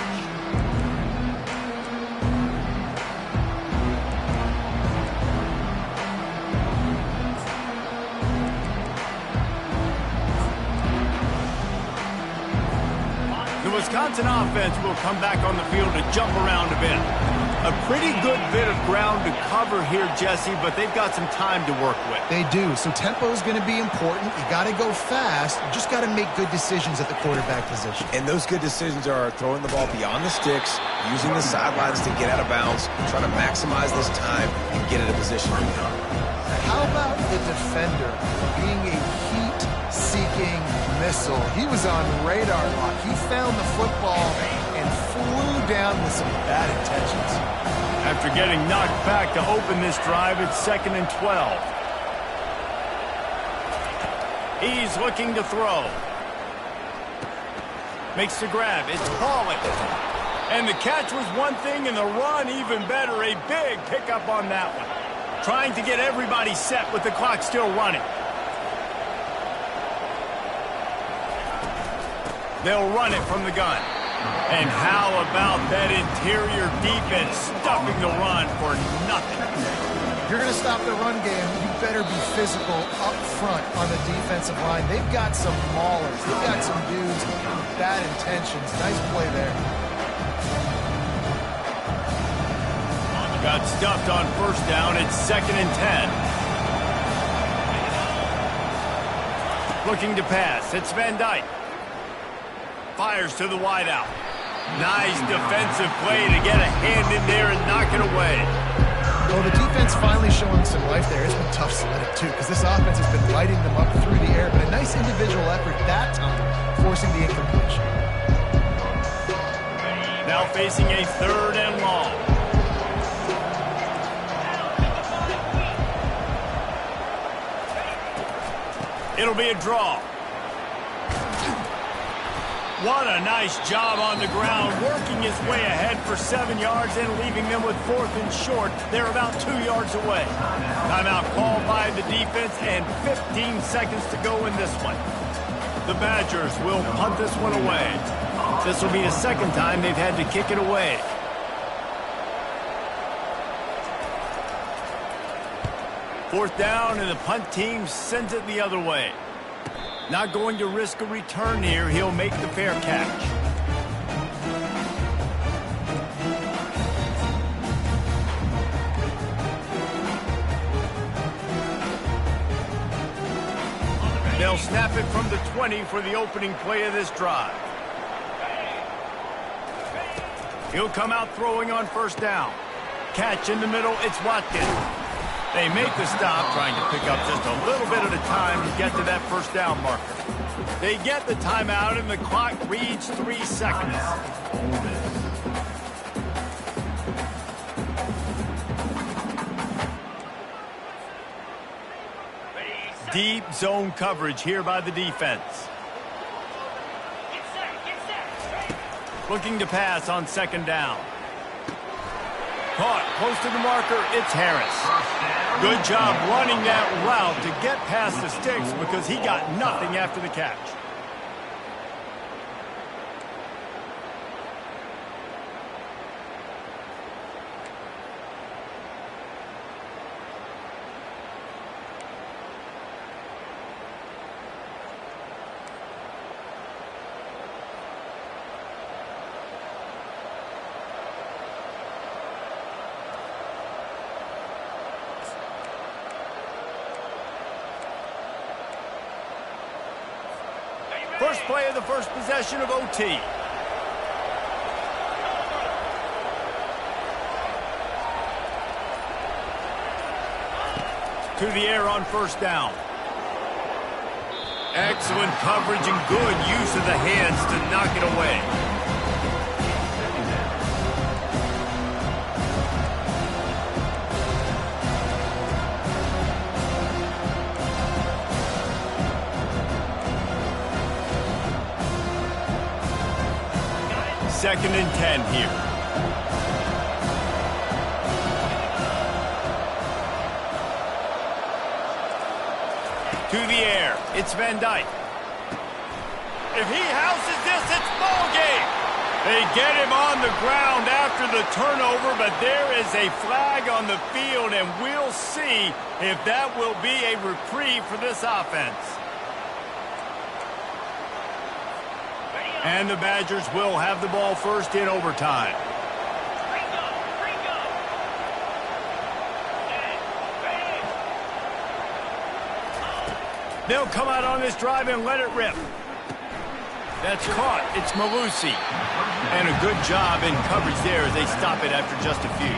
The Wisconsin offense will come back on the field to jump around a bit. A pretty good bit of ground to cover here, Jesse, but they've got some time to work with. They do. So tempo is going to be important. You got to go fast. You just got to make good decisions at the quarterback position. And those good decisions are throwing the ball beyond the sticks, using the sidelines to get out of bounds, trying to maximize this time and get in a position. How about the defender being a heat-seeking missile? He was on radar lock. He found the football and flew down with some bad intentions. After getting knocked back to open this drive, it's 2nd and 12. He's looking to throw. Makes the grab. It's Pollock. And the catch was one thing, and the run even better. A big pickup on that one. Trying to get everybody set with the clock still running. They'll run it from the gun. And how about that interior defense stuffing the run for nothing? If you're going to stop the run game, you better be physical up front on the defensive line. They've got some maulers. They've got some dudes with bad intentions. Nice play there. Got stuffed on 1st down. It's 2nd and 10. Looking to pass. It's Van Dyke. Fires to the wideout. Nice defensive play to get a hand in there and knock it away. Well, the defense finally showing some life there. It's been tough sledding, too, because this offense has been lighting them up through the air. But a nice individual effort that time, forcing the incompletion. Now facing a 3rd and long. It'll be a draw. What a nice job on the ground, working his way ahead for 7 yards and leaving them with 4th and short. They're about 2 yards away. Timeout called by the defense and 15 seconds to go in this one. The Badgers will punt this one away. This will be the 2nd time they've had to kick it away. Fourth down, and the punt team sends it the other way. Not going to risk a return here. He'll make the fair catch. They'll snap it from the 20 for the opening play of this drive. He'll come out throwing on 1st down. Catch in the middle, it's Watkins. They make the stop, trying to pick up just a little bit at a time to get to that 1st down marker. They get the timeout, and the clock reads 3 seconds. Deep zone coverage here by the defense. Looking to pass on second down. Caught close to the marker, it's Harris. Good job running that route to get past the sticks because he got nothing after the catch. First play of the first possession of OT. To the air on first down. Excellent coverage and good use of the hands to knock it away. Second and 10 here. To the air, it's Van Dyke. If he houses this, it's ball game. They get him on the ground after the turnover, but there is a flag on the field, and we'll see if that will be a reprieve for this offense. And the Badgers will have the ball first in overtime. They'll come out on this drive and let it rip. That's caught. It's Malusi. And a good job in coverage there as they stop it after just a few.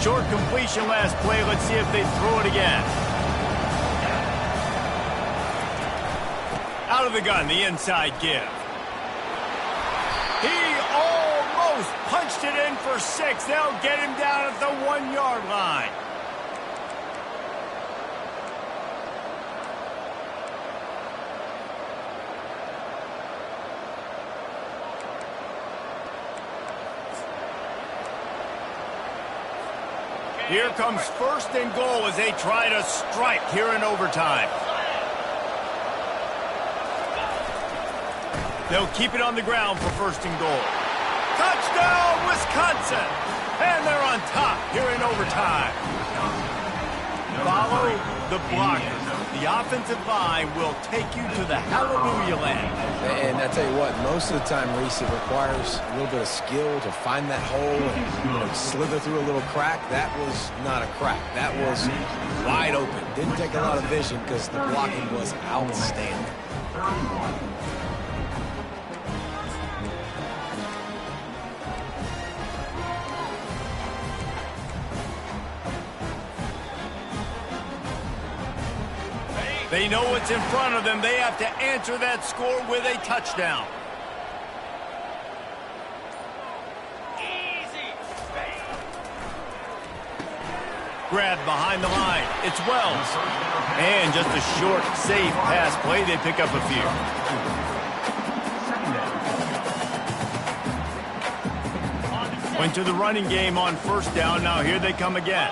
Short completion last play. Let's see if they throw it again. Out of the gun, the inside give. He almost punched it in for 6. They'll get him down at the 1-yard line. Here comes first and goal as they try to strike here in overtime. They'll keep it on the ground for first and goal. Touchdown, Wisconsin! And they're on top here in overtime. Follow the blockers. The offensive line will take you to the hallelujah land. And I tell you what, most of the time, Reese, it requires a little bit of skill to find that hole and slither through a little crack. That was not a crack. That was wide open. Didn't take a lot of vision because the blocking was outstanding. They know what's in front of them. They have to answer that score with a touchdown. Easy. Grab behind the line. It's Wells. And just a short, safe pass play. They pick up a few. Went to the running game on first down. Now here they come again.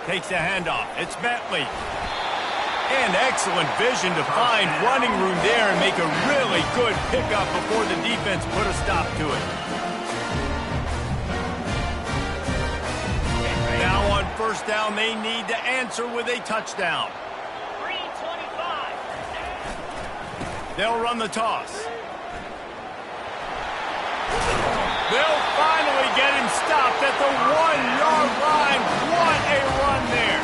Takes a handoff. It's Bentley. And excellent vision to find running room there and make a really good pickup before the defense put a stop to it. Now on first down, they need to answer with a touchdown. 3:25. They'll run the toss. They'll finally get him stopped at the 1-yard line. What a run there.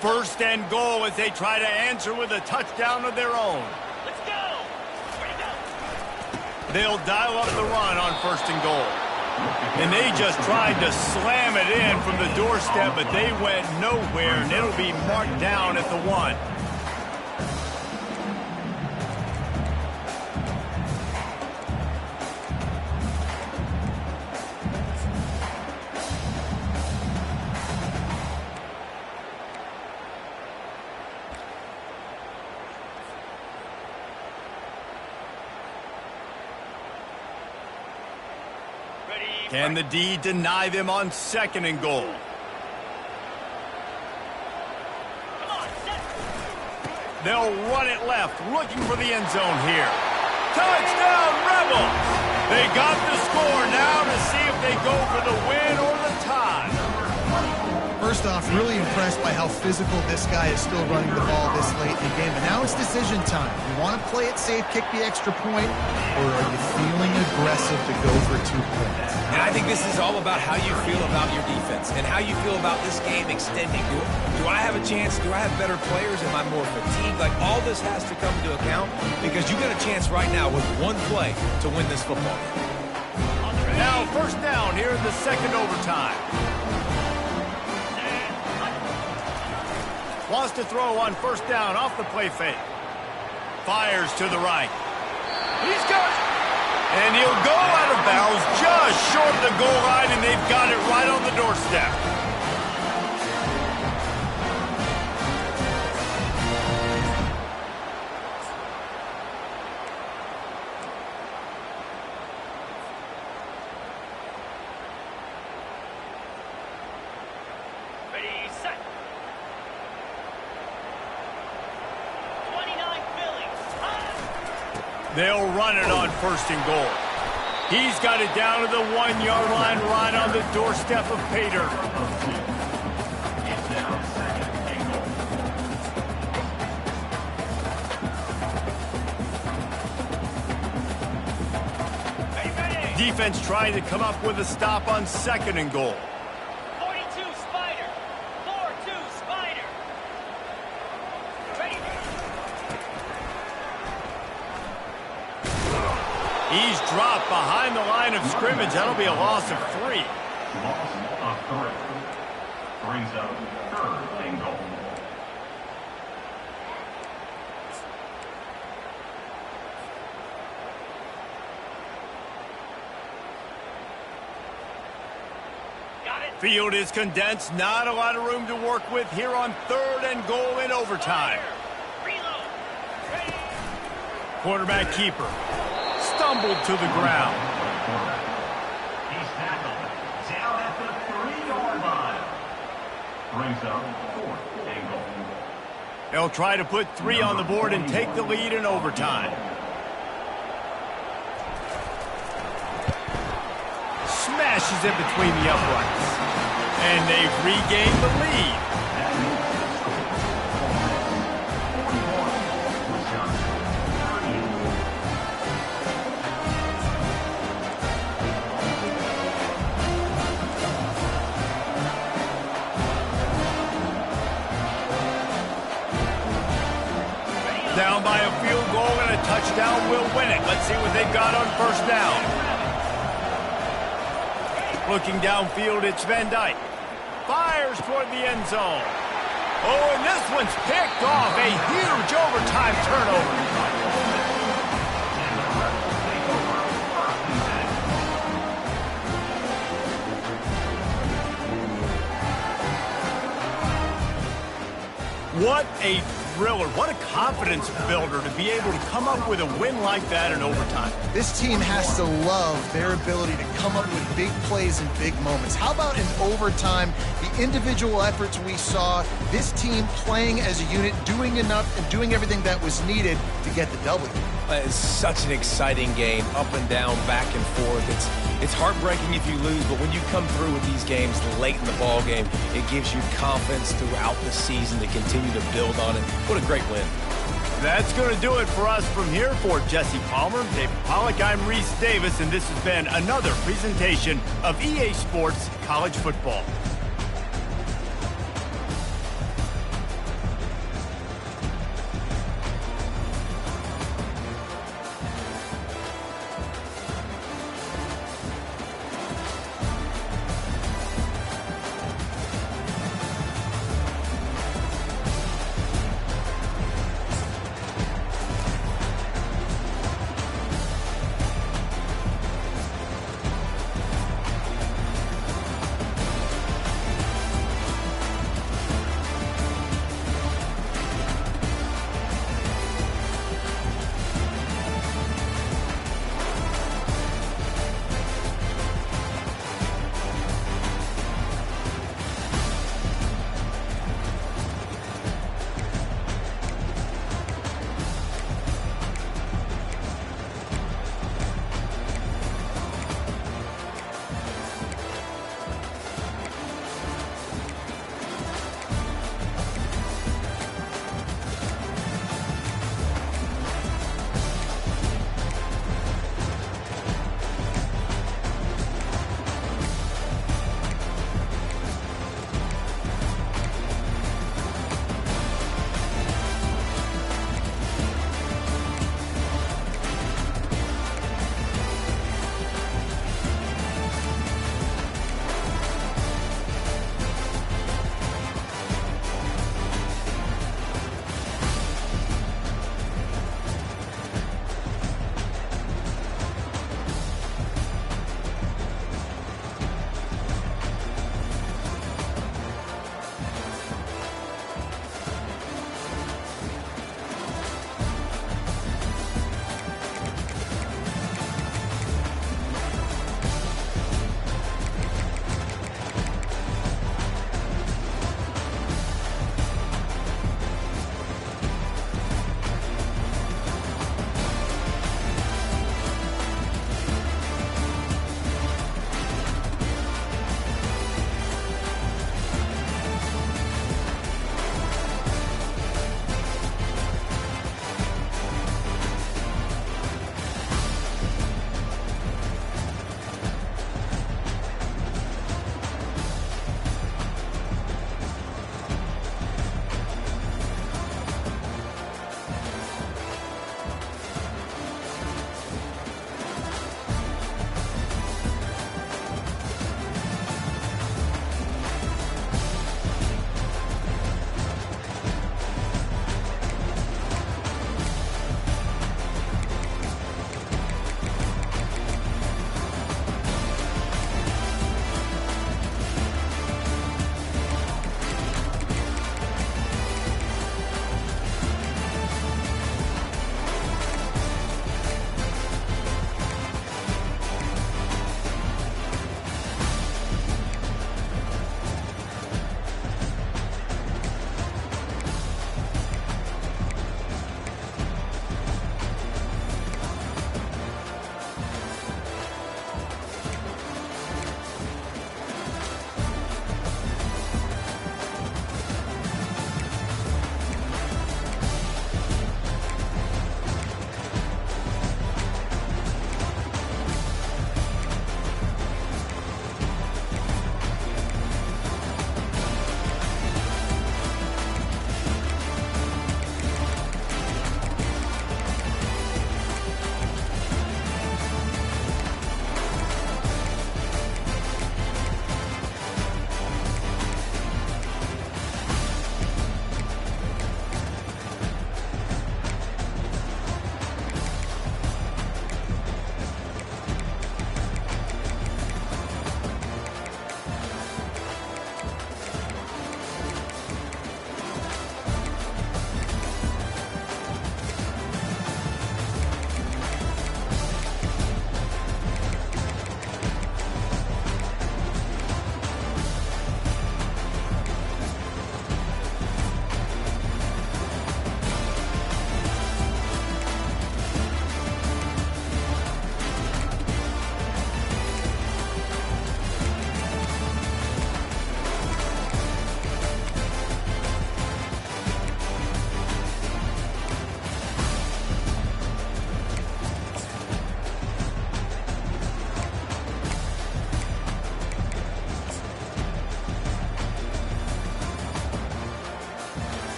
First and goal as they try to answer with a touchdown of their own. Let's go. They'll dial up the run on first and goal. And they just tried to slam it in from the doorstep, but they went nowhere, and it'll be marked down at the 1. Can the D deny them on 2nd and goal? They'll run it left, looking for the end zone here. Touchdown, Rebels! They got the score now to see if they go for the win or the tie. First off, really impressed by how physical this guy is still running the ball this late in the game. But now it's decision time. You want to play it safe, kick the extra point, or are you feeling aggressive to go for 2 points? And I think this is all about how you feel about your defense and how you feel about this game extending. Do I have a chance? Do I have better players? Am I more fatigued? Like, all this has to come into account because you got a chance right now with one play to win this football game. Now 1st down here in the 2nd overtime. Wants to throw on 1st down off the play fake. Fires to the right. He's got it. And he'll go out of bounds just short of the goal line, and they've got it right on the doorstep. Ready, set. 29 Phillies. They'll run it on 1st and goal. He's got it down to the 1-yard line right on the doorstep of Pater. It's now 2nd and goal. Defense trying to come up with a stop on 2nd and goal. 42 Spider. 4-2 Spider. Ready. He's dropped behind the line of scrimmage. That'll be a loss of 3. Loss of 3. Brings up 3rd and goal. Got it. Field is condensed. Not a lot of room to work with here on 3rd and goal in overtime. Reload. Ready. Quarterback keeper stumbled to the ground. He's tackled down at the 3-yard line. Brings up 4th and goal. They'll try to put 3 on the board and take the lead in overtime. Smashes it between the uprights. And they've regained the lead. Down by a field goal and a touchdown will win it. Let's see what they've got on 1st down. Looking downfield, it's Van Dyke. Fires toward the end zone. Oh, and this one's picked off. A huge overtime turnover. What a thriller. What a confidence builder to be able to come up with a win like that in overtime. This team has to love their ability to come up with big plays and big moments. How about in overtime, the individual efforts we saw, this team playing as a unit, doing enough and doing everything that was needed to get the W. It's such an exciting game, up and down, back and forth. It's heartbreaking if you lose, but when you come through with these games late in the ball game, it gives you confidence throughout the season to continue to build on it. What a great win. That's going to do it for us from here. For Jesse Palmer, David Pollack, I'm Reese Davis, and this has been another presentation of EA Sports College Football.